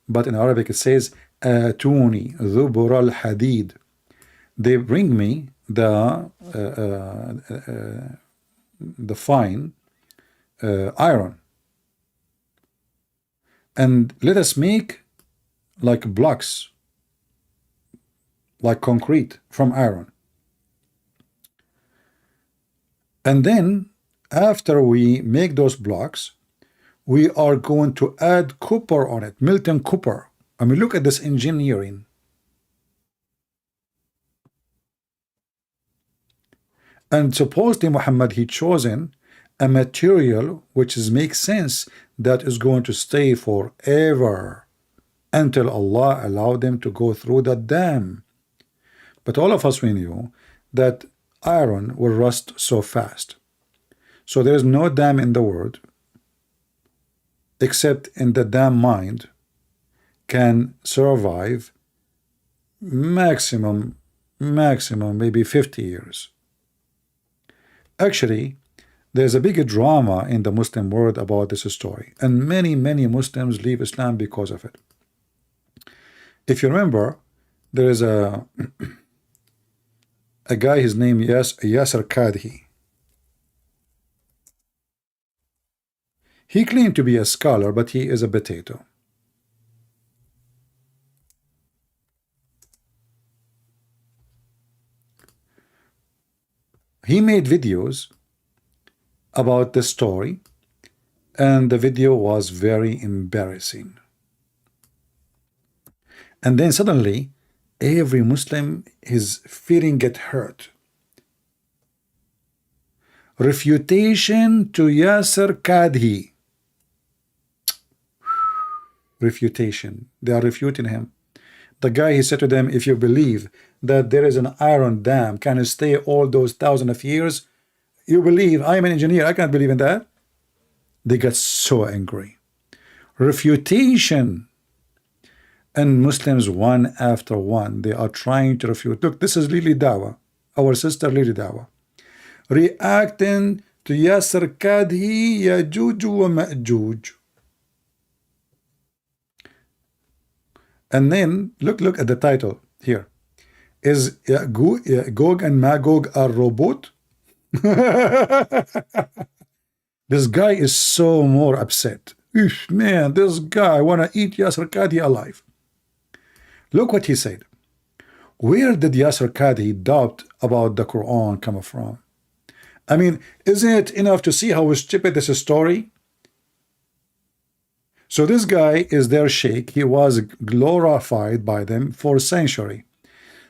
But in Arabic it says, Atuni dhubur al-hadid. They bring me the fine iron. And let us make like blocks, like concrete from iron. And then after we make those blocks, we are going to add copper on it, molten copper. I mean, look at this engineering. And supposedly Muhammad, he chosen a material which makes sense, that is going to stay forever until Allah allowed them to go through the dam. But all of us, we knew that iron will rust so fast. So there is no dam in the world except in the dam mind can survive maximum maybe 50 years. Actually, there's a big drama in the Muslim world about this story, and many Muslims leave Islam because of it. If you remember, there is a guy, his name is Yasser Qadhi. He claimed to be a scholar, but he is a potato. He made videos about the story, and the video was very embarrassing. And then suddenly, every Muslim, his feeling get hurt. Refutation to Yasser Qadhi. Refutation. They are refuting him. The guy, he said to them, if you believe that there is an iron dam can stay all those thousands of years, you believe. I am an engineer, I can't believe in that. They got so angry. Refutation. And Muslims, one after one, they are trying to refute. Look, this is Lily Dawa, our sister Lily Dawa, reacting to Yasser Qadhi, Yajuj wa Ma'juj. And then look at the title here. Is Gog and Magog a robot? This guy is so more upset. Eesh, man, this guy wanna eat Yasser Qadhi alive. Look what he said. Where did Yasser Qadhi doubt about the Quran come from? I mean, isn't it enough to see how stupid this story? So this guy is their sheikh. He was glorified by them for a century.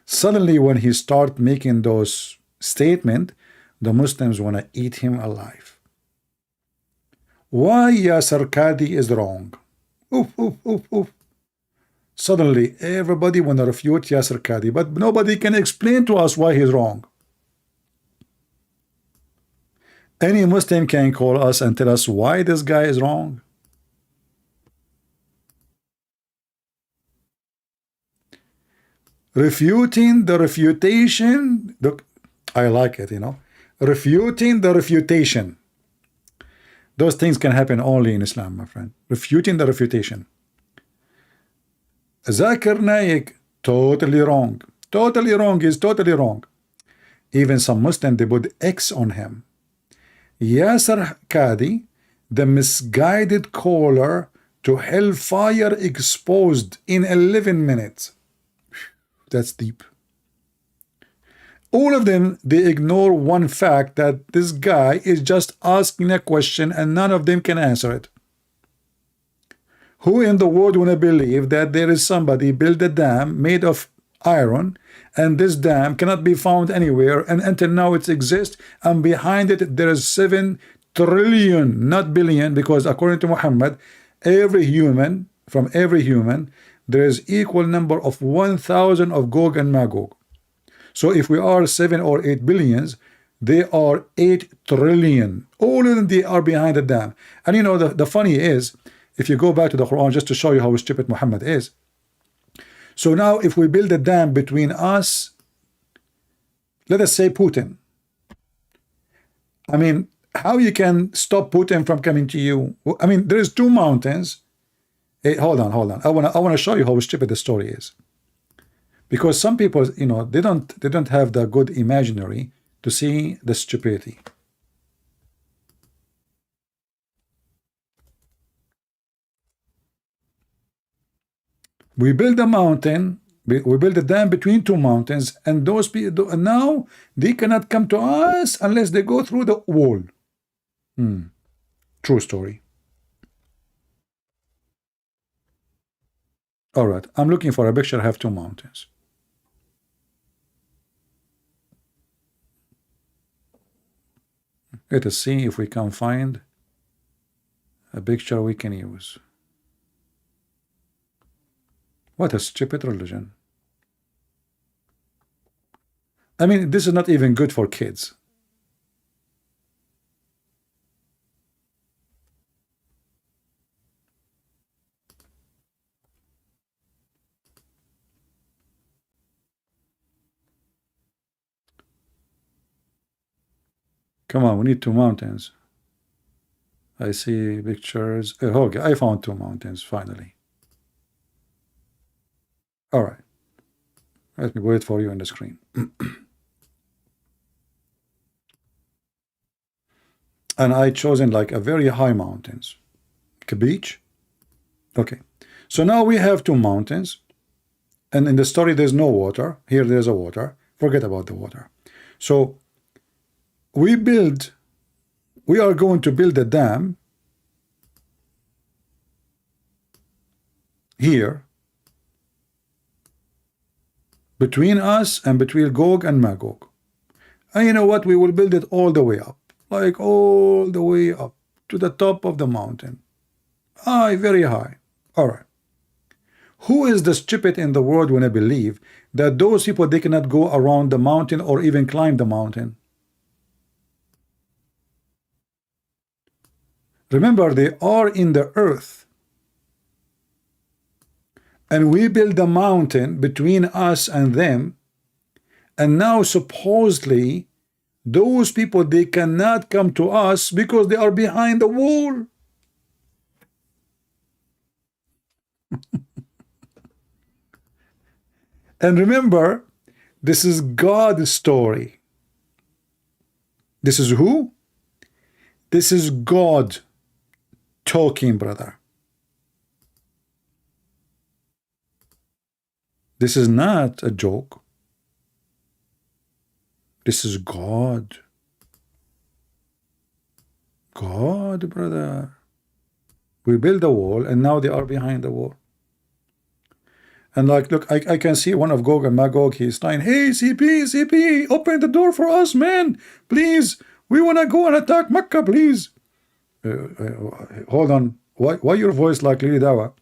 Suddenly, when he start making those statements, the Muslims want to eat him alive. why Yasser Qadi is wrong. Oof, oof, oof, oof. Suddenly, everybody want to refute Yasser Qadi, but nobody can explain to us why he's wrong. Any Muslim can call us and tell us why this guy is wrong. Refuting the refutation. Look, I like it, you know. Refuting the refutation. Those things can happen only in Islam, my friend. Refuting the refutation. Zakir Naik, totally wrong. Totally wrong is totally wrong. Even some Muslims, they put X on him. Yasser Qadi, the misguided caller to hellfire, exposed in 11 minutes. That's deep. All of them, they ignore one fact, that this guy is just asking a question and none of them can answer it. Who in the world want to believe that there is somebody built a dam made of iron and this dam cannot be found anywhere, and until now it exists, and behind it there is 7 trillion, not billion, because according to Muhammad, every human, from every human, there is equal number of 1,000 of Gog and Magog. So if we are 7 or 8 billions, they are 8 trillion. All of them, they are behind the dam. And you know, the funny is, if you go back to the Quran, just to show you how stupid Muhammad is. So now if we build a dam between us, let us say Putin. I mean, how you can stop Putin from coming to you? I mean, there is 2 mountains. Hey, hold on. I wanna show you how stupid the story is. Because some people, you know, they don't have the good imaginary to see the stupidity. We build a mountain, we build a dam between 2 mountains, and those people now they cannot come to us unless they go through the wall. True story. All right, I'm looking for a picture. I have 2 mountains. Let us see if we can find a picture we can use. What a stupid religion. I mean, this is not even good for kids. Come on, we need 2 mountains. I see pictures. Okay, I found 2 mountains finally. All right. Let me wait for you on the screen. And I chosen like a very high mountains. Like a beach. Okay. So now we have 2 mountains. And in the story there's no water. Here there's a water. Forget about the water. So we are going to build a dam here between us and between Gog and Magog. And you know what? We will build it all the way up, like all the way up to the top of the mountain. High, very high. All right. Who is the stupid in the world when I believe that those people, they cannot go around the mountain or even climb the mountain? Remember, they are in the earth. And we build a mountain between us and them. And now supposedly those people, they cannot come to us because they are behind the wall. And remember, this is God's story. This is who? This is God talking, brother. This is not a joke. This is God. God, brother. We build a wall and now they are behind the wall. And like, look, I can see one of Gog and Magog. He's saying, hey, CP, open the door for us, man. Please, we want to go and attack Mecca, please. Hold on. Why your voice like Lily Dawa?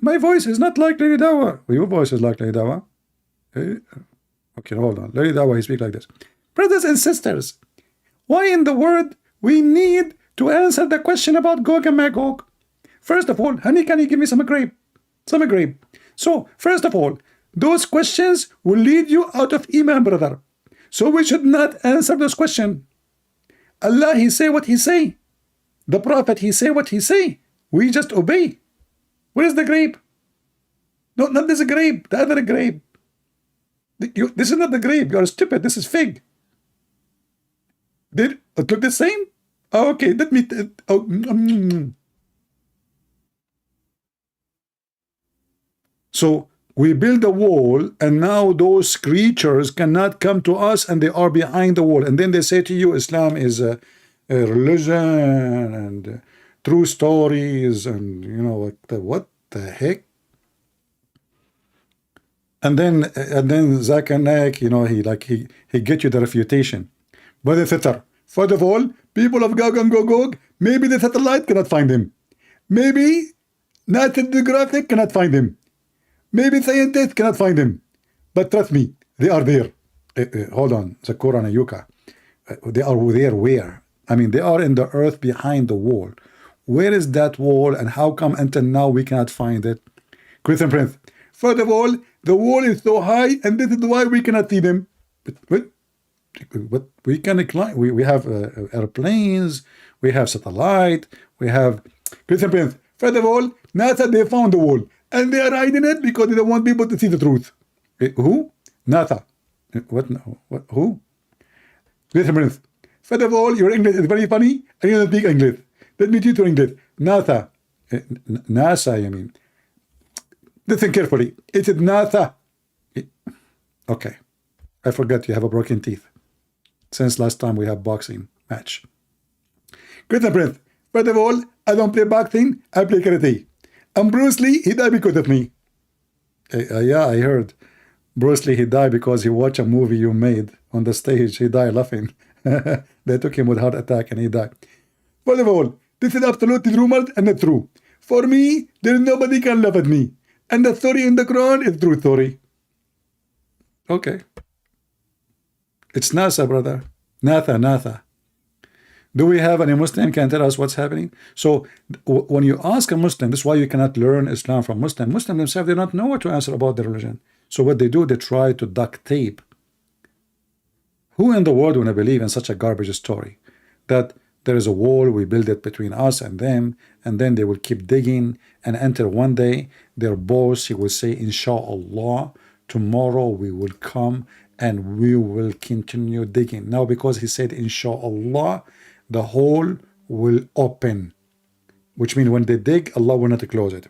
My voice is not like Lily Dawa. Your voice is like Lily Dawa. Okay, hold on. Lily Dawa, he speak like this. Brothers and sisters, why in the world we need to answer the question about Gog and Magog? First of all, honey, can you give me some grape? Some grape. So, first of all, those questions will lead you out of Iman, brother. So we should not answer those questions. Allah, He say what He say. The Prophet, He say what He say. We just obey. Where is the grape? No, not this grape. The other grape. This is not the grape. You are stupid. This is fig. Did it look the same? Oh, okay, let me. So we build a wall, and now those creatures cannot come to us, and they are behind the wall. And then they say to you, Islam is a religion and true stories, and you know what the heck. And then Zakir Naik, you know, he get you the refutation. But the Thitr, first of all, people of Gog and Gogog, maybe the satellite cannot find him. Maybe National Geographic cannot find him. Maybe scientists cannot find him. But trust me, they are there. Hold on, Zakura and Yuka. They are there where? I mean, they are in the earth behind the wall. Where is that wall, and how come until now we cannot find it? Christian Prince, first of all, the wall is so high, and this is why we cannot see them. But we can climb. We have airplanes, we have satellite, we have. Christian Prince, first of all, NASA, they found the wall, and they are hiding it because they don't want people to see the truth. Who? NASA. What? Who? Christian Prince, first of all, your English is very funny, and you don't speak English. Let me teach you English. NASA. NASA, you mean. Listen carefully. It is NASA. Okay. I forgot you have a broken teeth. Since last time we have boxing match. Christian Prince, first of all, I don't play boxing, I play karate. And Bruce Lee, he died because of me. Yeah, I heard. Bruce Lee, he died because he watched a movie you made on the stage. He died laughing. They took him with heart attack and he died. First of all, this is absolutely rumored and not true. For me, there is nobody can laugh at me. And the story in the Quran is true story. Okay. It's NASA, brother. NASA. Do we have any Muslim can tell us what's happening? So when you ask a Muslim, this is why you cannot learn Islam from Muslim. Muslims themselves, they don't know what to answer about their religion. So what they do, they try to duct tape. Who in the world would believe in such a garbage story? That there is a wall, we build it between us and them, and then they will keep digging, and until one day, their boss, he will say, Inshallah, tomorrow we will come and we will continue digging. Now, because he said, Inshallah, the hole will open, which means when they dig, Allah will not close it.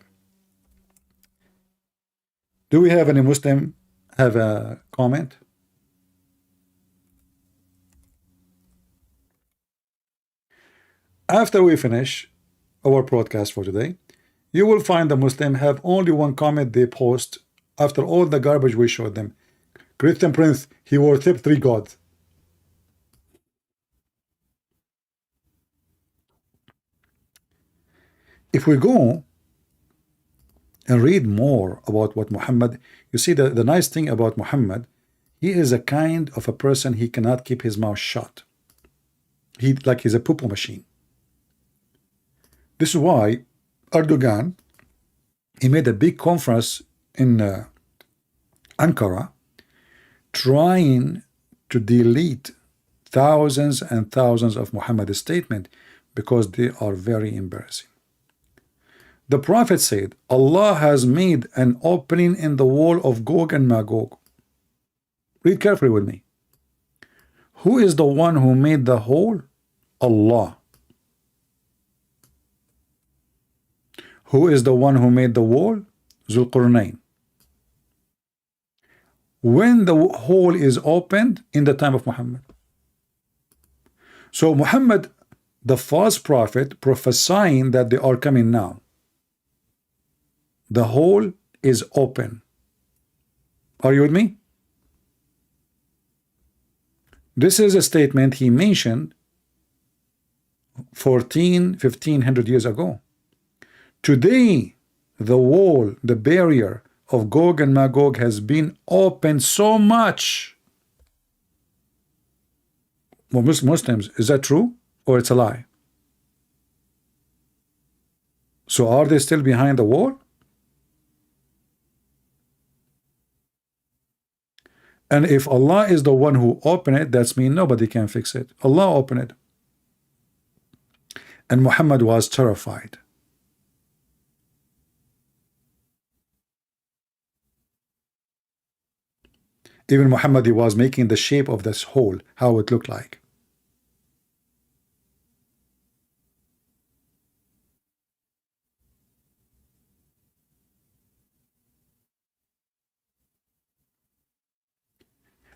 Do we have any Muslim have a comment? After we finish our broadcast for today, you will find the Muslim have only one comment they post after all the garbage we showed them. Christian Prince, he worshipped 3 gods. If we go and read more about what Muhammad, you see the nice thing about Muhammad, he is a kind of a person, he cannot keep his mouth shut. He's a poo-poo machine. This is why Erdogan, he made a big conference in Ankara, trying to delete thousands and thousands of Muhammad's statements because they are very embarrassing. The Prophet said, Allah has made an opening in the wall of Gog and Magog. Read carefully with me. Who is the one who made the hole? Allah. Who is the one who made the wall? Zulqarnain. When the hole is opened? In the time of Muhammad. So Muhammad, the false prophet, prophesying that they are coming now. The hole is open. Are you with me? This is a statement he mentioned 1500 years ago. Today, the wall, the barrier of Gog and Magog has been opened so much. Well, Muslims, is that true or it's a lie? So are they still behind the wall? And if Allah is the one who opened it, that's mean nobody can fix it. Allah opened it. And Muhammad was terrified. Even Muhammad, he was making the shape of this hole, how it looked like.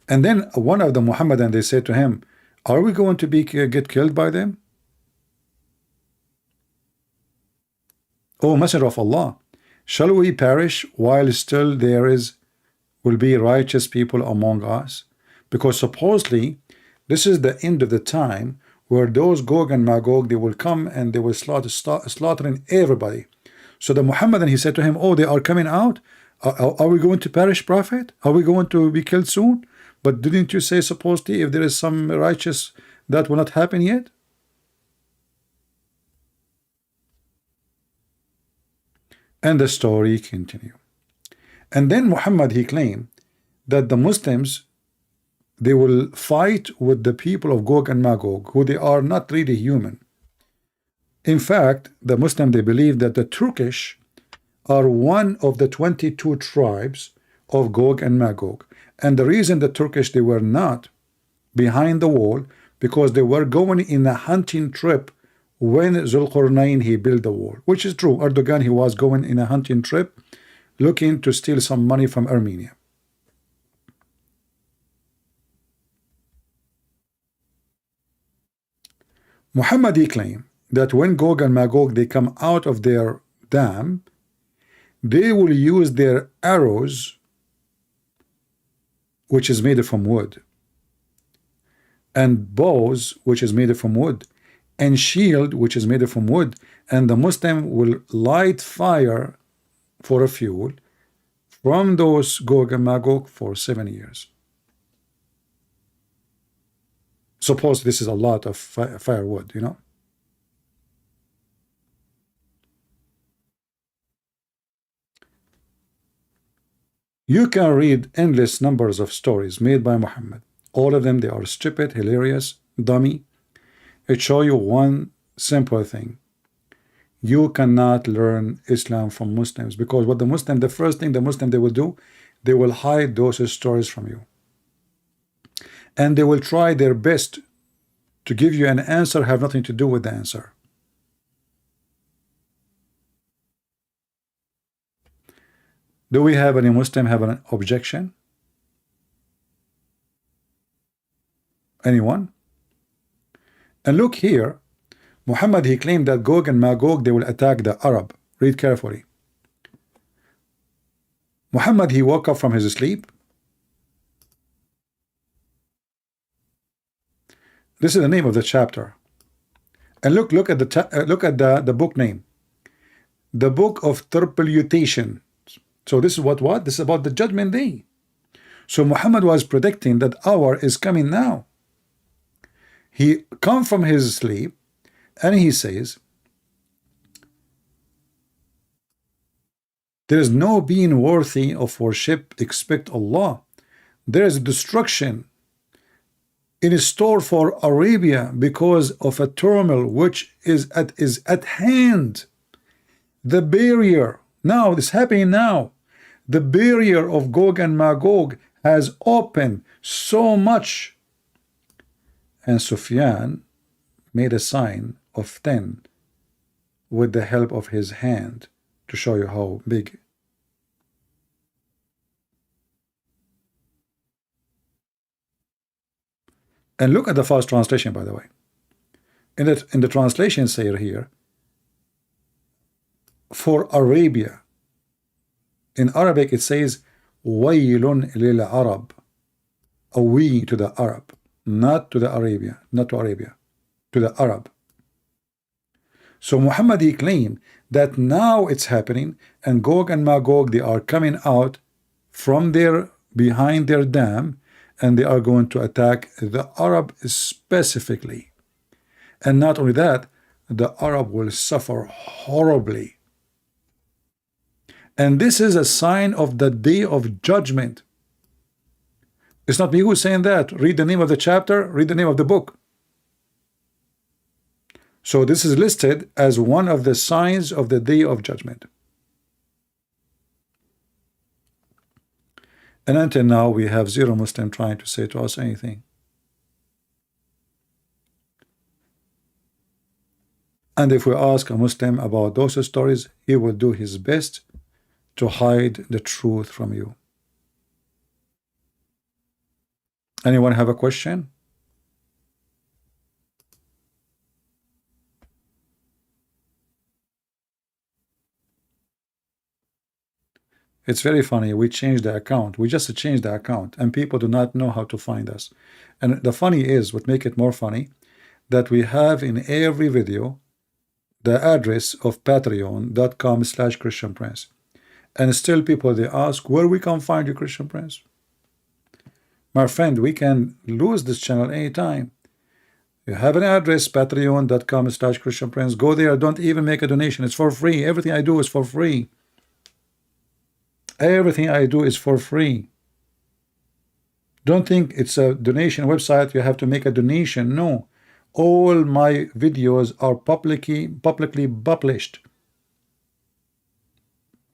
And then one of the Muhammadan, they said to him, are we going to get killed by them? O Messenger of Allah, shall we perish while still will be righteous people among us? Because supposedly this is the end of the time where those Gog and Magog, they will come and they will slaughtering everybody. So the Muhammadan, he said to him, oh, they are coming out? Are we going to perish, Prophet? Are we going to be killed soon? But didn't you say supposedly if there is some righteous, that will not happen yet? And the story continues. And then Muhammad, he claimed that the Muslims, they will fight with the people of Gog and Magog, who they are not really human. In fact, the Muslim, they believe that the Turkish are one of the 22 tribes of Gog and Magog. And the reason the Turkish, they were not behind the wall, because they were going in a hunting trip when Zulqarnain, he built the wall, which is true. Erdogan, he was going in a hunting trip looking to steal some money from Armenia. Muhammad, he claimed that when Gog and Magog, they come out of their dam, they will use their arrows, which is made from wood, and bows, which is made from wood, and shield, which is made from wood, and the Muslim will light fire for a fuel from those Gog and Magog for 7 years. Suppose this is a lot of firewood, you know. You can read endless numbers of stories made by Muhammad. All of them, they are stupid, hilarious, dummy. It shows you one simple thing. You cannot learn Islam from Muslims, because what the first thing the Muslim they will do, they will hide those stories from you. And they will try their best to give you an answer have nothing to do with the answer. Do we have any Muslim have an objection? Anyone? And look here, Muhammad, he claimed that Gog and Magog, they will attack the Arab. Read carefully. Muhammad, he woke up from his sleep. This is the name of the chapter. And look at the book name. The Book of Turpituation. So this is what? This is about the judgment day. So Muhammad was predicting that hour is coming now. He come from his sleep and he says, there is no being worthy of worship except Allah. There is destruction in store for Arabia because of a turmoil which is at hand. The barrier, now it's happening now. The barrier of Gog and Magog has opened so much. And Sufyan made a sign of 10 with the help of his hand to show you how big. And look at the first translation, by the way. In the translation say here, for Arabia. In Arabic it says, Waylun lil Arab. A we to the Arab. Not to the Arabia, not to Arabia, to the Arab. So Muhammad, he claimed that now it's happening, and Gog and Magog, they are coming out from their behind their dam, and they are going to attack the Arab specifically. And not only that, the Arab will suffer horribly. And this is a sign of the day of judgment. It's not me who's saying that. Read the name of the chapter, read the name of the book. So this is listed as one of the signs of the day of judgment. And until now, we have zero Muslim trying to say to us anything. And if we ask a Muslim about those stories, he will do his best to hide the truth from you. Anyone have a question? It's very funny. We changed the account. We just changed the account, and people do not know how to find us. And the funny is, what make it more funny, that we have in every video the address of patreon.com/Christian Prince. And still people, they ask, where we can find you, Christian Prince? My friend, we can lose this channel anytime. You have an address, patreon.com/Christian Prince. Go there. Don't even make a donation. It's for free. Everything I do is for free. Everything I do is for free. Don't think it's a donation website. You have to make a donation. No. All my videos are publicly published.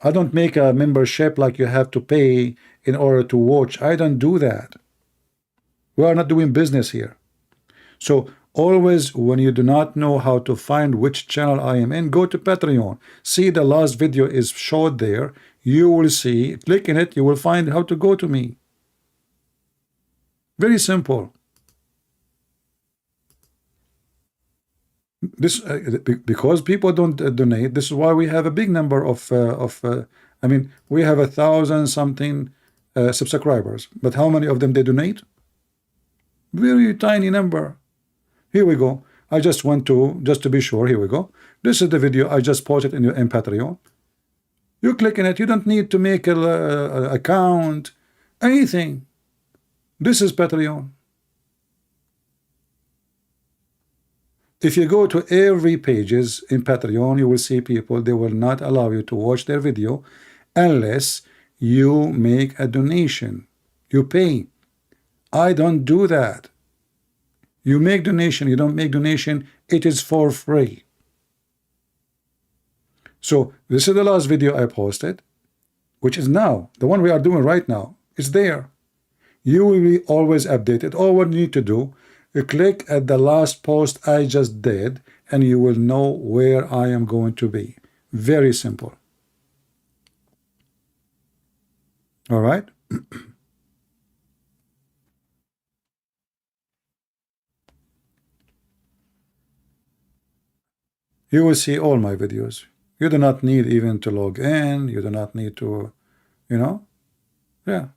I don't make a membership like you have to pay in order to watch. I don't do that. We are not doing business here. So always, when you do not know how to find which channel I am in, go to Patreon. See, the last video is showed there. You will see, click in it, you will find how to go to me. Very simple. This because people don't donate. This is why we have a big number of I mean, we have 1,000 something subscribers, but how many of them they donate? Very tiny number. Here we go. I just went to, just to be sure. Here we go. This is the video I just posted in Patreon. You click in it. You don't need to make an account, anything. This is Patreon. If you go to every pages in Patreon, you will see people, they will not allow you to watch their video unless you make a donation. You pay. I don't do that. You make donation, you don't make donation, it is for free. So this is the last video I posted, which is now, the one we are doing right now. It's there. You will be always updated. All what you need to do, you click at the last post I just did, and you will know where I am going to be. Very simple. All right. You will see all my videos. You do not need even to log in. You do not need to, yeah.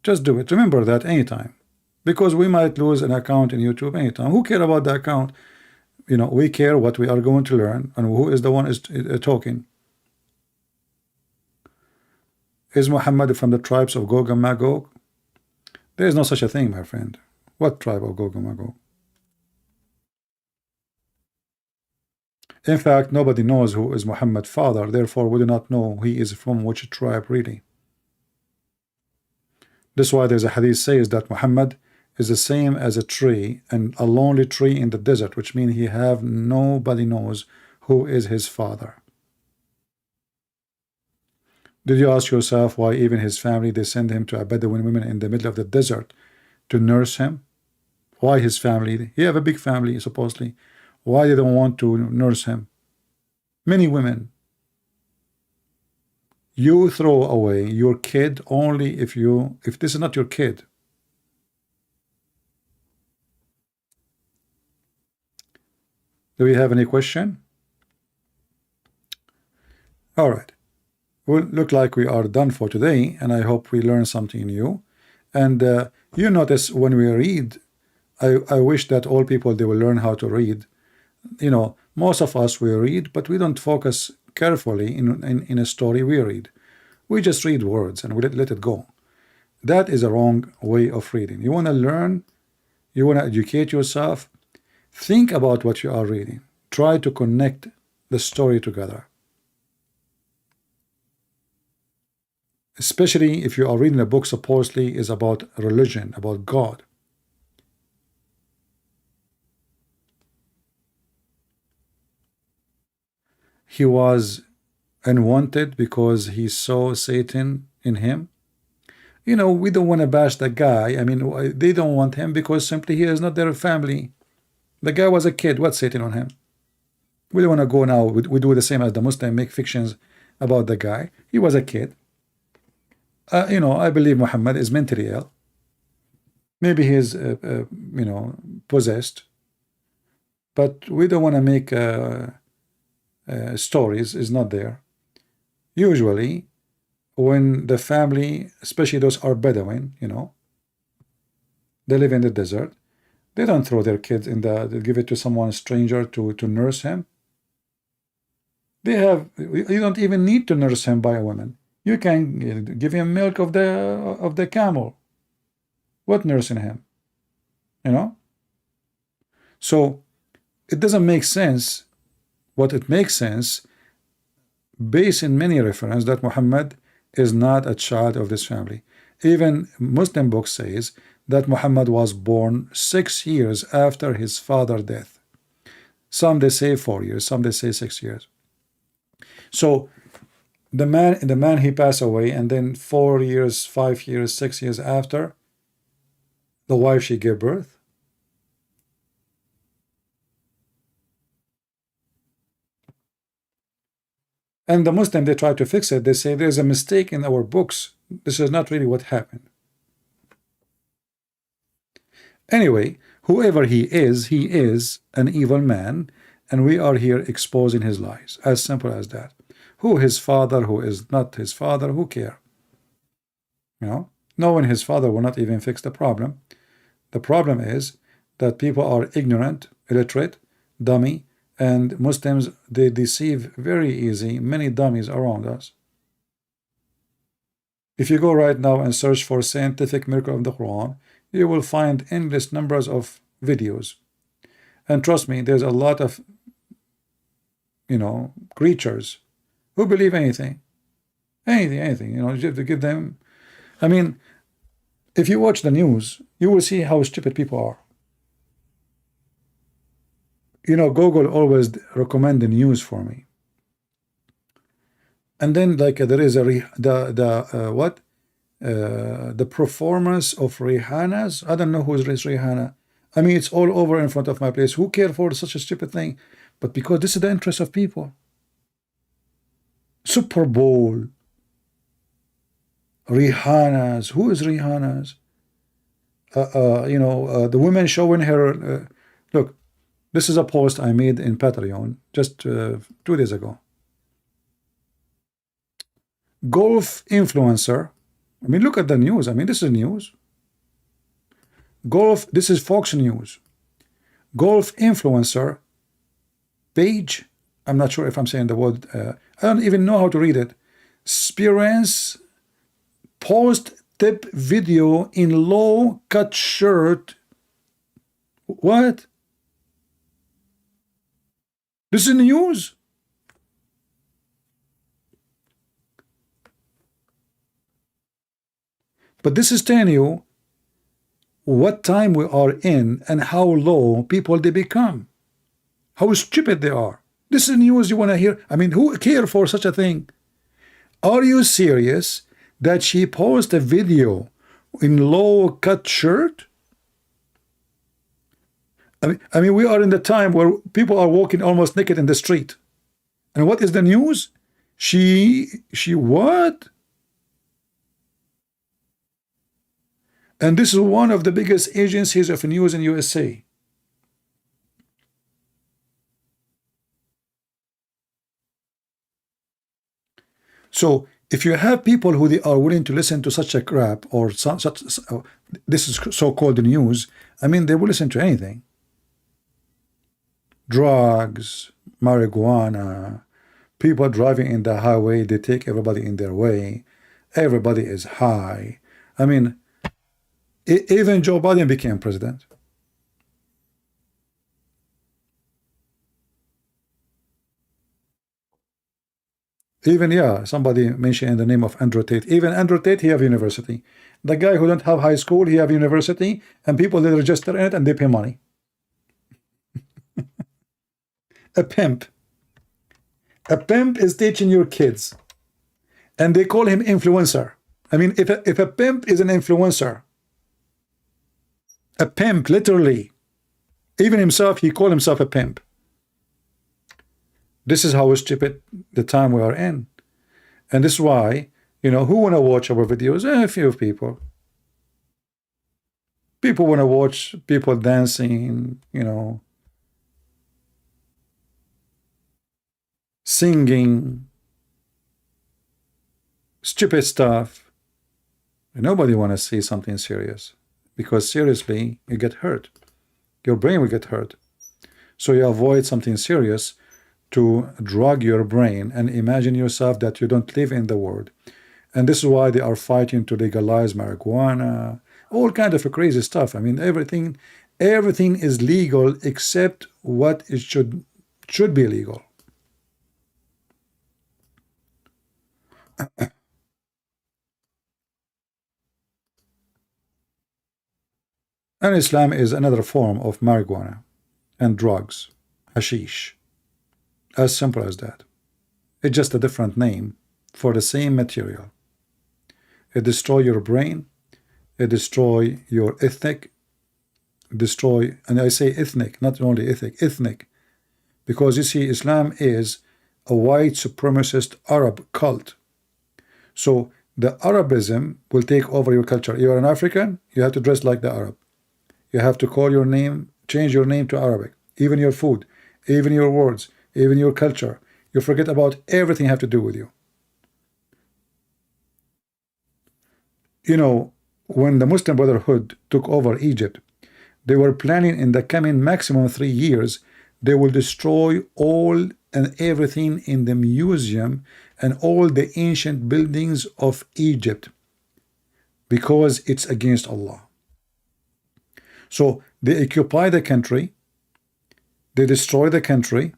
Just do it. Remember that anytime. Because we might lose an account in YouTube anytime. Who care about the account? We care what we are going to learn and who is the one is talking. Is Muhammad from the tribes of Gog and Magog? There is no such a thing, my friend. What tribe of Gog and Magog? In fact, nobody knows who is Muhammad's father. Therefore, we do not know he is from which tribe really. That's why there's a hadith says that Muhammad is the same as a tree, and a lonely tree in the desert, which means nobody knows who is his father. Did you ask yourself why even his family, they send him to a Bedouin woman in the middle of the desert to nurse him? Why his family? He have a big family, supposedly. Why they don't want to nurse him? Many women. You throw away your kid only if this is not your kid. Do we have any question? All right. Well, look like we are done for today, and I hope we learned something new. And you notice when we read, I wish that all people, they will learn how to read. Most of us, we read, but we don't focus carefully in a story we read. We just read words and we let it go. That is a wrong way of reading. You want to learn, you want to educate yourself, think about what you are reading. Try to connect the story together. Especially if you are reading a book supposedly is about religion, about God. He was unwanted because he saw Satan in him. You know, we don't want to bash the guy. I mean, they don't want him because simply he is not their family. The guy was a kid. What's Satan on him? We don't want to go now. We do the same as the Muslim, make fictions about the guy. He was a kid. You know, I believe Muhammad is mentally ill. Maybe he is, you know, possessed. But we don't want to make stories. Is not there. Usually, when the family, especially those are Bedouin, you know, they live in the desert. They don't throw their kids in they give it to someone stranger to nurse him. You don't even need to nurse him by a woman. You can give him milk of the camel. What nursing him? You know? So it doesn't make sense. What it makes sense, based in many references, that Muhammad is not a child of this family. Even Muslim book says that Muhammad was born 6 years after his father's death. Some they say 4 years, some they say 6 years. So the man he passed away, and then 4 years, 5 years, 6 years after, the wife she gave birth. And the Muslim, they try to fix it. They say there's a mistake in our books. This is not really what happened. Anyway, whoever he is an evil man, and we are here exposing his lies. As simple as that. Who his father, who is not his father, who care? You know, knowing his father will not even fix the problem. The problem is that people are ignorant, illiterate, dummy, and Muslims, they deceive very easy. Many dummies around us. If you go right now and search for scientific miracle of the Quran, you will find endless numbers of videos. And trust me, there's a lot of, you know, creatures who believe anything. Anything, you know, you have to give them. I mean, if you watch the news, you will see how stupid people are. You know, Google always recommend the news for me. And then, like, there is the performance of Rihanna's. I don't know who is Rihanna. I mean, it's all over in front of my place. Who cares for such a stupid thing? But because this is the interest of people. Super Bowl. Rihanna's. Who is Rihanna's? You know, the women showing her. Look, this is a post I made in Patreon just 2 days ago. Golf influencer. I mean, look at the news. I mean, this is news. Golf, this is Fox News. Golf influencer page. I'm not sure if I'm saying the word. I don't even know how to read it. Experience post tip video in low cut shirt. What? This is news. But this is telling you what time we are in and how low people they become. How stupid they are. This is news you want to hear. I mean, who care for such a thing? Are you serious that she posted a video in low cut shirt? I mean, we are in the time where people are walking almost naked in the street. And what is the news? She what? And this is one of the biggest agencies of news in USA. So if you have people who they are willing to listen to such a crap or this is so-called news, I mean, they will listen to anything. Drugs, marijuana, people driving in the highway, they take everybody in their way. Everybody is high. I mean, even Joe Biden became president. Even, yeah, somebody mentioned the name of Andrew Tate. Even Andrew Tate, he have university. The guy who don't have high school, he have university, and people they register in it and they pay money. A pimp. A pimp is teaching your kids, and they call him influencer. I mean, if a pimp is an influencer, a pimp, literally, even himself, he called himself a pimp. This is how stupid the time we are in. And this is why, you know, who want to watch our videos? A few people. People want to watch people dancing, you know, singing, stupid stuff. Nobody want to see something serious, because seriously, you get hurt. Your brain will get hurt. So you avoid something serious to drug your brain and imagine yourself that you don't live in the world. And this is why they are fighting to legalize marijuana, all kind of crazy stuff. I mean, everything is legal except what it should be legal. And Islam is another form of marijuana and drugs, hashish. As simple as that. It's just a different name for the same material. It destroys your brain, it destroys your ethnic, and I say ethnic, not only ethnic, because you see, Islam is a white supremacist Arab cult. So the Arabism will take over your culture. You are an African, you have to dress like the Arab. You have to call your name, change your name to Arabic, even your food, even your words, even your culture. You forget about everything have to do with you. You know, when the Muslim Brotherhood took over Egypt, they were planning in the coming maximum 3 years, they will destroy all and everything in the museum and all the ancient buildings of Egypt, because it's against Allah. So they occupy the country, they destroy the country,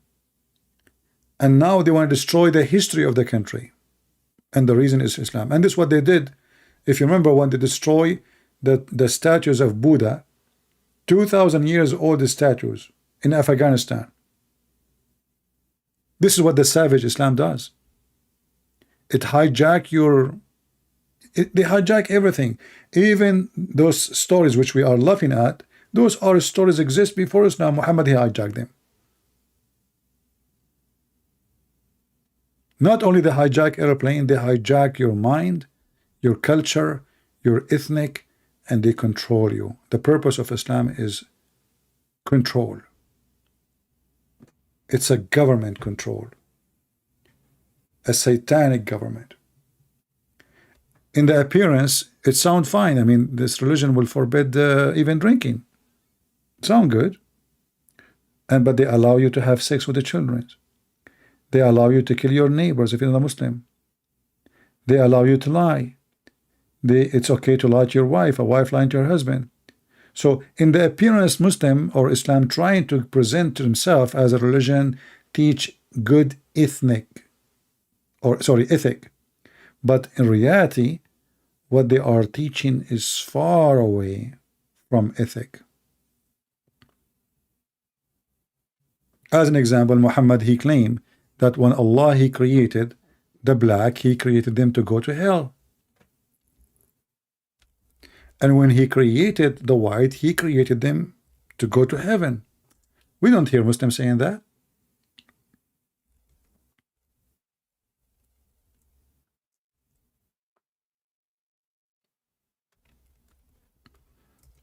and now they want to destroy the history of the country. And the reason is Islam. And this is what they did. If you remember, when they destroy the statues of Buddha, 2,000 years old statues in Afghanistan. This is what the savage Islam does. It hijack they hijack everything. Even those stories which we are laughing at, those are stories exist before Islam. Muhammad, he hijacked them. Not only they hijack airplane, they hijack your mind, your culture, your ethnic, and they control you. The purpose of Islam is control. It's a government control, a satanic government. In the appearance, it sounds fine. I mean, this religion will forbid even drinking. Sound good. But they allow you to have sex with the children. They allow you to kill your neighbors if you're not a Muslim. They allow you to lie. It's okay to lie to your wife, a wife lying to her husband. So in the appearance, Muslim or Islam trying to present to himself as a religion, teach good ethic. But in reality, what they are teaching is far away from ethic. As an example, Muhammad, he claimed that when Allah, he created the black, he created them to go to hell. And when he created the white, he created them to go to heaven. We don't hear Muslims saying that.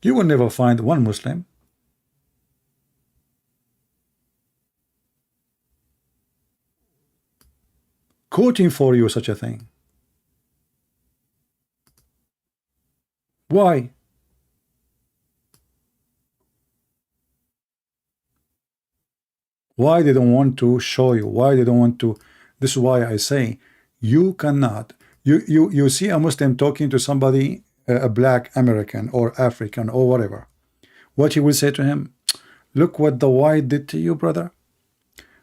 You will never find one Muslim quoting for you such a thing. Why? Why they don't want to show you? Why they don't want to? This is why I say you cannot. You see a Muslim talking to somebody, a black American or African or whatever. What he will say to him? Look what the white did to you, brother.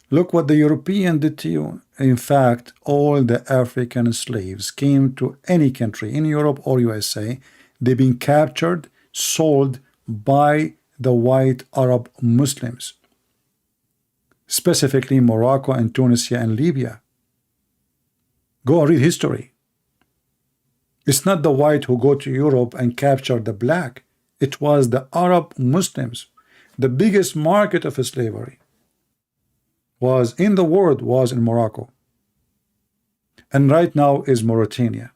Look what the European did to you. In fact, all the African slaves came to any country in Europe or USA. They've been captured, sold by the white Arab Muslims, specifically Morocco and Tunisia and Libya. Go and read history. It's not the white who go to Europe and capture the black. It was the Arab Muslims. The biggest market of slavery was in the world was in Morocco, and right now is Mauritania.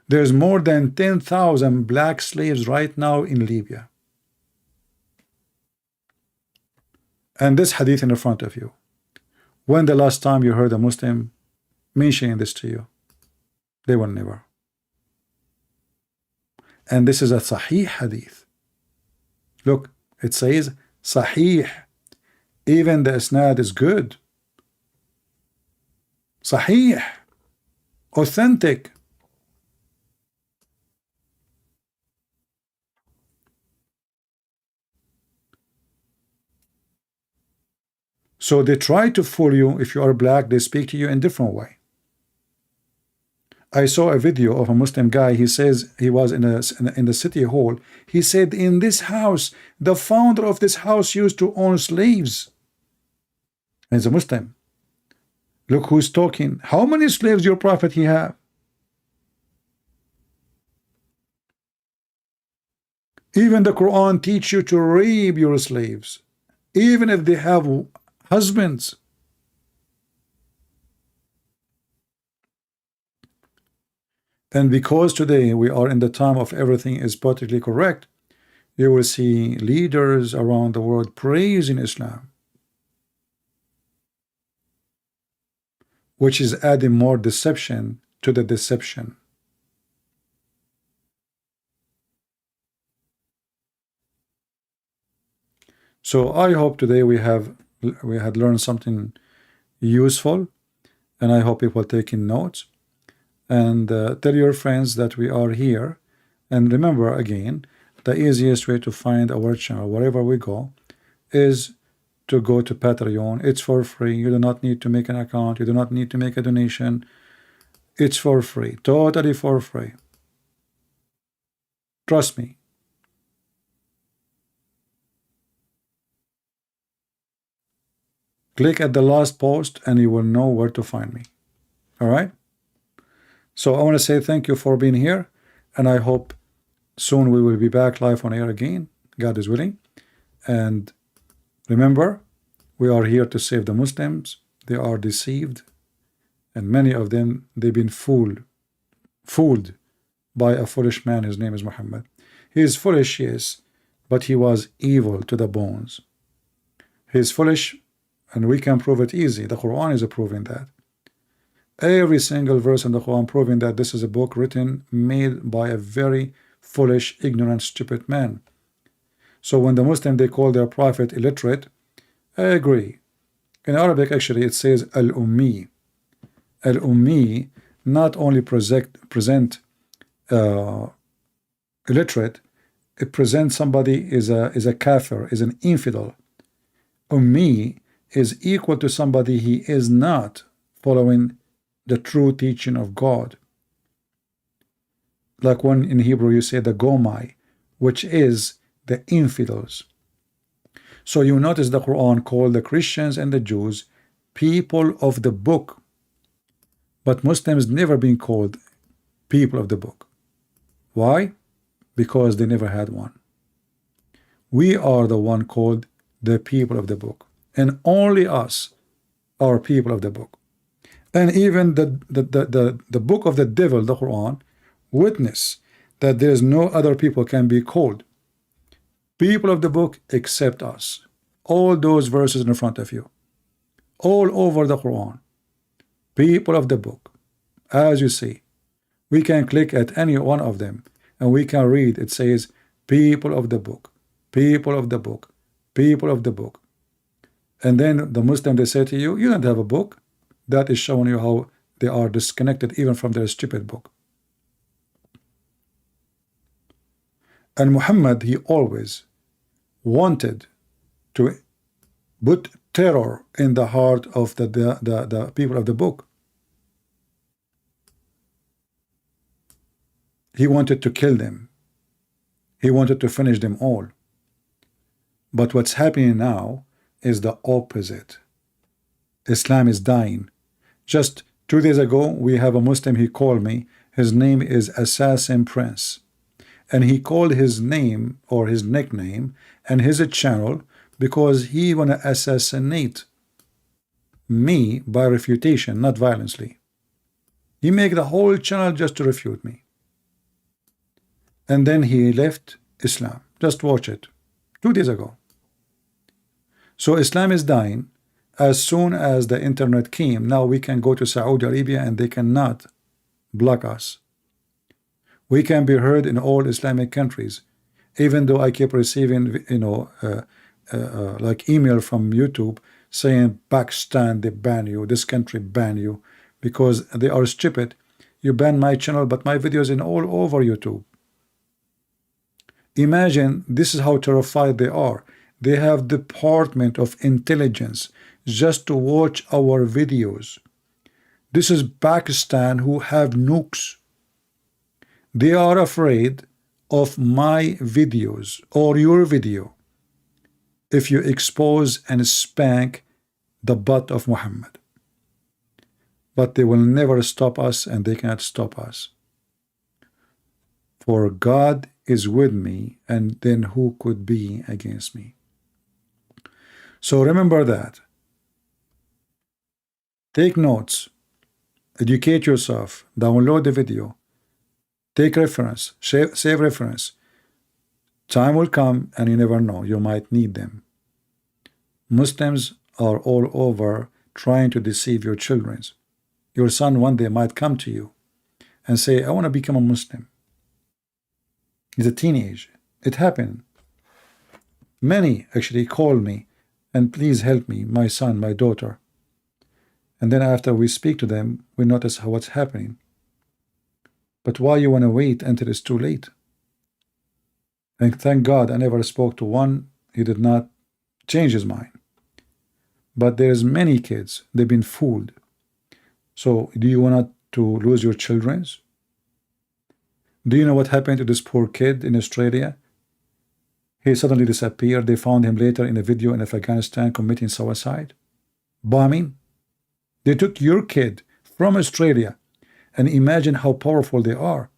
There's more than 10,000 black slaves right now in Libya. And this hadith in the front of you. When the last time you heard a Muslim mentioning this to you? They will never. And this is a Sahih hadith. Look, it says Sahih. Even the isnad is good. Sahih. Authentic. So they try to fool you. If you are black, they speak to you in a different way. I saw a video of a Muslim guy. He says he was in the city hall. He said, in this house, the founder of this house used to own slaves. And he's a Muslim. Look who's talking. How many slaves your prophet he have? Even the Quran teach you to rape your slaves, even if they have husbands. And because today we are in the time of everything is politically correct, you will see leaders around the world praising Islam, which is adding more deception to the deception. So I hope today we had learned something useful, and I hope people taking notes. And tell your friends that we are here. And remember, again, the easiest way to find our channel wherever we go is to go to Patreon. It's for free. You do not need to make an account. You do not need to make a donation. It's for free, totally for free. Trust me. Click at the last post and you will know where to find me. All right? So I want to say thank you for being here, and I hope soon we will be back live on air again, God is willing. And remember, we are here to save the Muslims. They are deceived, and many of them, they've been fooled by a foolish man. His name is Muhammad. He is foolish, yes, but he was evil to the bones. He is foolish, and we can prove it easy. The Quran is proving that. Every single verse in the Quran proving that this is a book written, made by a very foolish, ignorant, stupid man. So when the Muslim, they call their prophet illiterate, I agree. In Arabic, actually, it says al-ummi. Al-ummi not only present illiterate, it presents somebody is a kafir, is an infidel. Ummi is equal to somebody he is not following the true teaching of God. Like when in Hebrew you say the Gomai, which is the infidels. So you notice the Quran called the Christians and the Jews people of the book, but Muslims never been called people of the book. Why? Because they never had one. We are the one called the people of the book, and only us are people of the book. And even the book of the devil, the Quran, witness that there is no other people can be called people of the book except us. All those verses in front of you, all over the Quran, people of the book. As you see, we can click at any one of them and we can read. It says people of the book, people of the book, people of the book, And then the Muslim, they say to you, you don't have a book. That is showing you how they are disconnected even from their stupid book. And Muhammad, he always wanted to put terror in the heart of the people of the book. He wanted to kill them. He wanted to finish them all. But what's happening now is the opposite. Islam is dying. Just 2 days ago, we have a Muslim, he called me. His name is Assassin Prince. And he called his name or his nickname and his channel because he want to assassinate me by refutation, not violently. He make the whole channel just to refute me. And then he left Islam. Just watch it. 2 days ago. So Islam is dying. As soon as the internet came, now we can go to Saudi Arabia and they cannot block us. We can be heard in all Islamic countries. Even though I keep receiving, like email from YouTube saying Pakistan, they ban you, this country ban you, because they are stupid. You ban my channel, but my videos in all over YouTube. Imagine, this is how terrified they are. They have Department of Intelligence just to watch our videos. This is Pakistan who have nukes. They are afraid of my videos or your video if you expose and spank the butt of Muhammad. But they will never stop us, and they cannot stop us. For God is with me, and then who could be against me? So remember that. Take notes, educate yourself, download the video, take reference, save reference. Time will come and you never know, you might need them. Muslims are all over trying to deceive your children. Your son one day might come to you and say, I want to become a Muslim. He's a teenager. It happened. Many actually call me and please help me, my son, my daughter. And then after we speak to them, we notice what's happening. But why you want to wait until it's too late? And thank God I never spoke to one. He did not change his mind. But there's many kids, they've been fooled. So do you want to lose your children? Do you know what happened to this poor kid in Australia? He suddenly disappeared. They found him later in a video in Afghanistan committing suicide. Bombing. They took your kid from Australia, and imagine how powerful they are.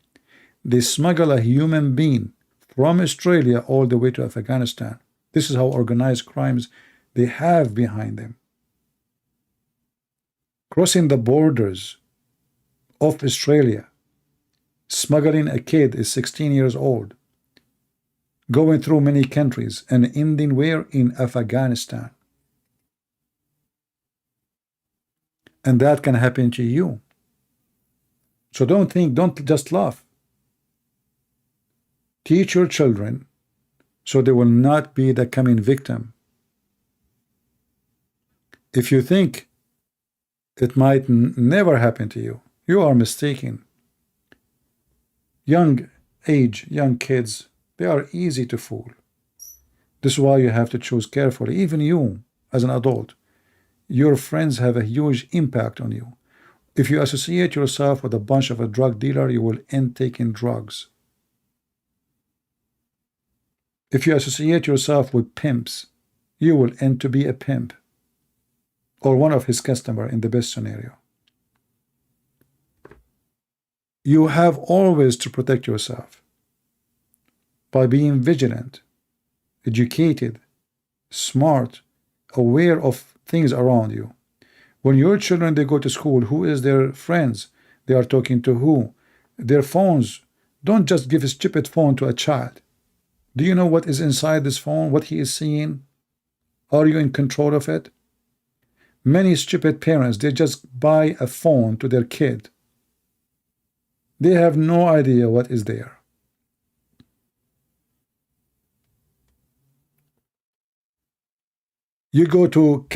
They smuggle a human being from Australia all the way to Afghanistan. This is how organized crimes they have behind them. Crossing the borders of Australia, smuggling a kid is 16 years old, going through many countries and ending where? In Afghanistan. And that can happen to you. So don't just laugh. Teach your children so they will not be the coming victim. If you think it might never happen to you, you are mistaken. Young kids, they are easy to fool. This is why you have to choose carefully. Even you, as an adult, your friends have a huge impact on you. If you associate yourself with a bunch of a drug dealer, you will end taking drugs. If you associate yourself with pimps, you will end to be a pimp or one of his customers in the best scenario. You have always to protect yourself by being vigilant, educated, smart, aware of things around you. When your children, they go to school, who is their friends? They are talking to who? Their phones. Don't just give a stupid phone to a child. Do you know what is inside this phone? What he is seeing? Are you in control of it? Many stupid parents, they just buy a phone to their kid. They have no idea what is there. You go to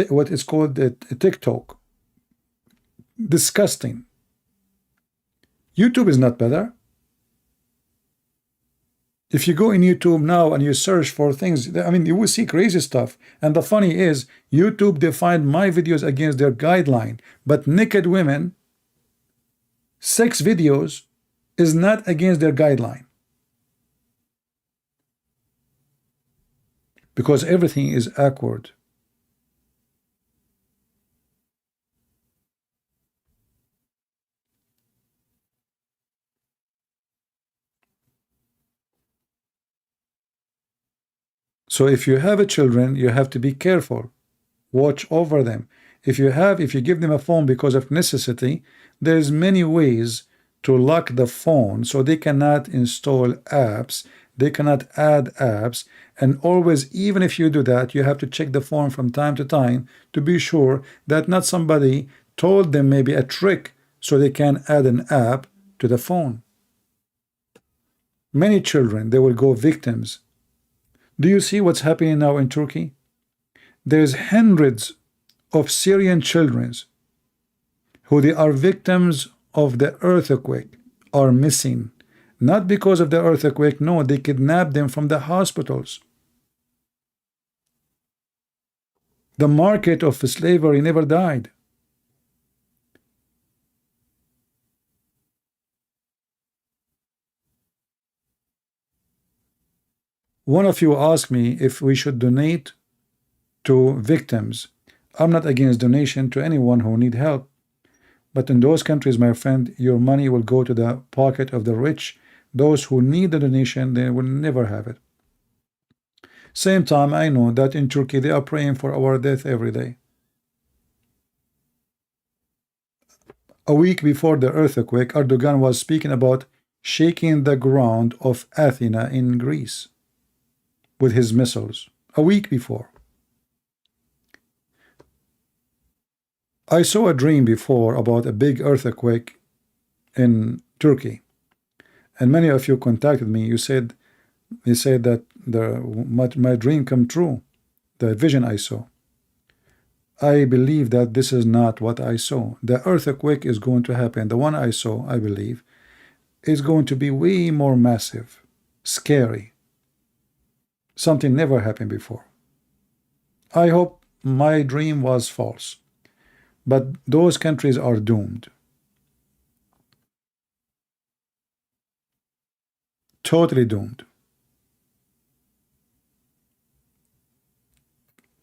what is called TikTok. Disgusting. YouTube is not better. If you go in YouTube now and you search for things, I mean, you will see crazy stuff. And the funny is, YouTube defined my videos against their guideline, but naked women, sex videos, is not against their guideline. Because everything is awkward. So if you have children, you have to be careful. Watch over them. If you give them a phone because of necessity, there's many ways to lock the phone so they cannot install apps, they cannot add apps, and always, even if you do that, you have to check the phone from time to time to be sure that not somebody told them maybe a trick so they can add an app to the phone. Many children, they will go victims. Do you see what's happening now in Turkey? There's hundreds of Syrian children who they are victims of the earthquake are missing. Not because of the earthquake, no, they kidnapped them from the hospitals. The market of slavery never died. One of you asked me if we should donate to victims. I'm not against donation to anyone who need help. But in those countries, my friend, your money will go to the pocket of the rich. Those who need the donation, they will never have it. Same time, I know that in Turkey, they are praying for our death every day. A week before the earthquake, Erdogan was speaking about shaking the ground of Athens in Greece with his missiles. A week before. I saw a dream before about a big earthquake in Turkey, and many of you contacted me. You said that my dream come true, the vision I saw. I believe that this is not what I saw. The earthquake is going to happen. The one I saw, I believe, is going to be way more massive, scary. Something never happened before. I hope my dream was false. But those countries are doomed. Totally doomed.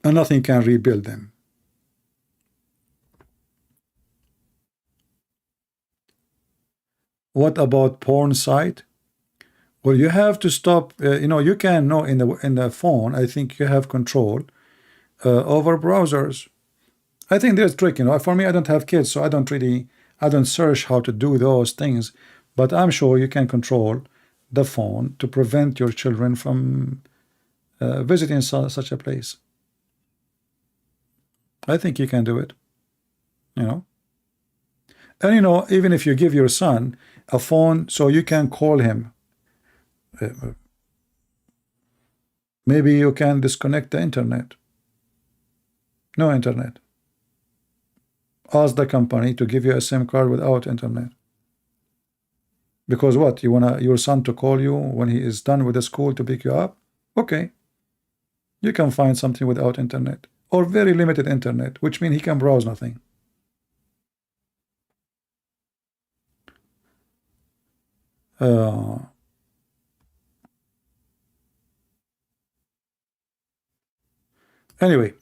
And nothing can rebuild them. What about porn site? Well, you have to stop. You can know in the phone. I think you have control over browsers. I think there's a trick. For me, I don't have kids, so I don't search how to do those things. But I'm sure you can control the phone to prevent your children from visiting such a place. I think you can do it. And even if you give your son a phone so you can call him, maybe you can disconnect the internet. No internet. Ask the company to give you a SIM card without internet. Because what? You want your son to call you when he is done with the school to pick you up? Okay. You can find something without internet. Or very limited internet, which means he can browse nothing. Anyway,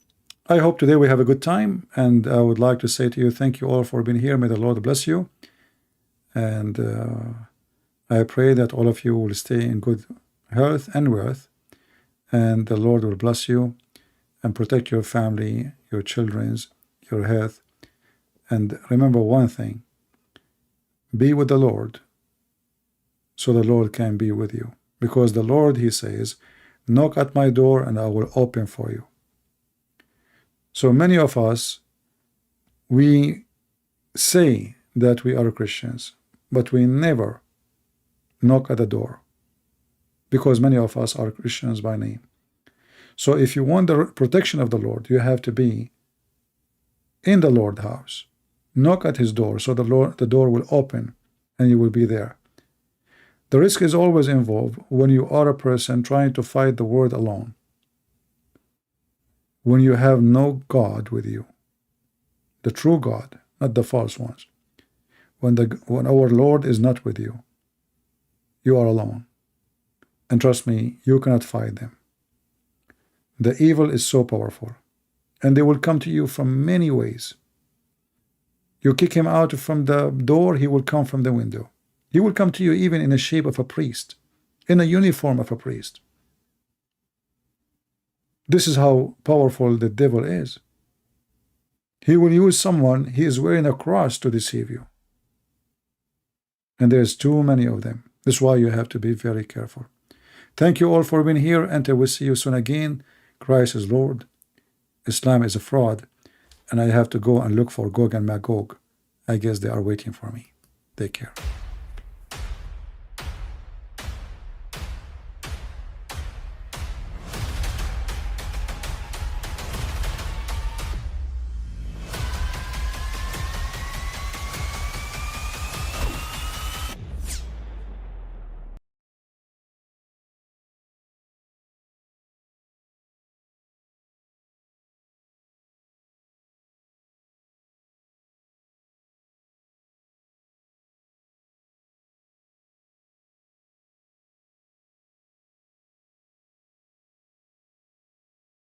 I hope today we have a good time, and I would like to say to you, thank you all for being here. May the Lord bless you. And I pray that all of you will stay in good health and wealth, and the Lord will bless you and protect your family, your children's, your health. And remember one thing, be with the Lord so the Lord can be with you. Because the Lord, he says, knock at my door and I will open for you. So many of us, we say that we are Christians, but we never knock at the door, because many of us are Christians by name. So if you want the protection of the Lord, you have to be in the Lord's house. Knock at his door, so the door will open and you will be there. The risk is always involved when you are a person trying to fight the word alone. When you have no God with you, the true God, not the false ones. When our Lord is not with you, you are alone. And trust me, you cannot fight them. The evil is so powerful, and they will come to you from many ways. You kick him out from the door, he will come from the window. He will come to you even in the shape of a priest, in a uniform of a priest. This is how powerful the devil is. He will use someone, he is wearing a cross to deceive you. And there's too many of them. That's why you have to be very careful. Thank you all for being here, and I will see you soon again. Christ is Lord. Islam is a fraud. And I have to go and look for Gog and Magog. I guess they are waiting for me. Take care.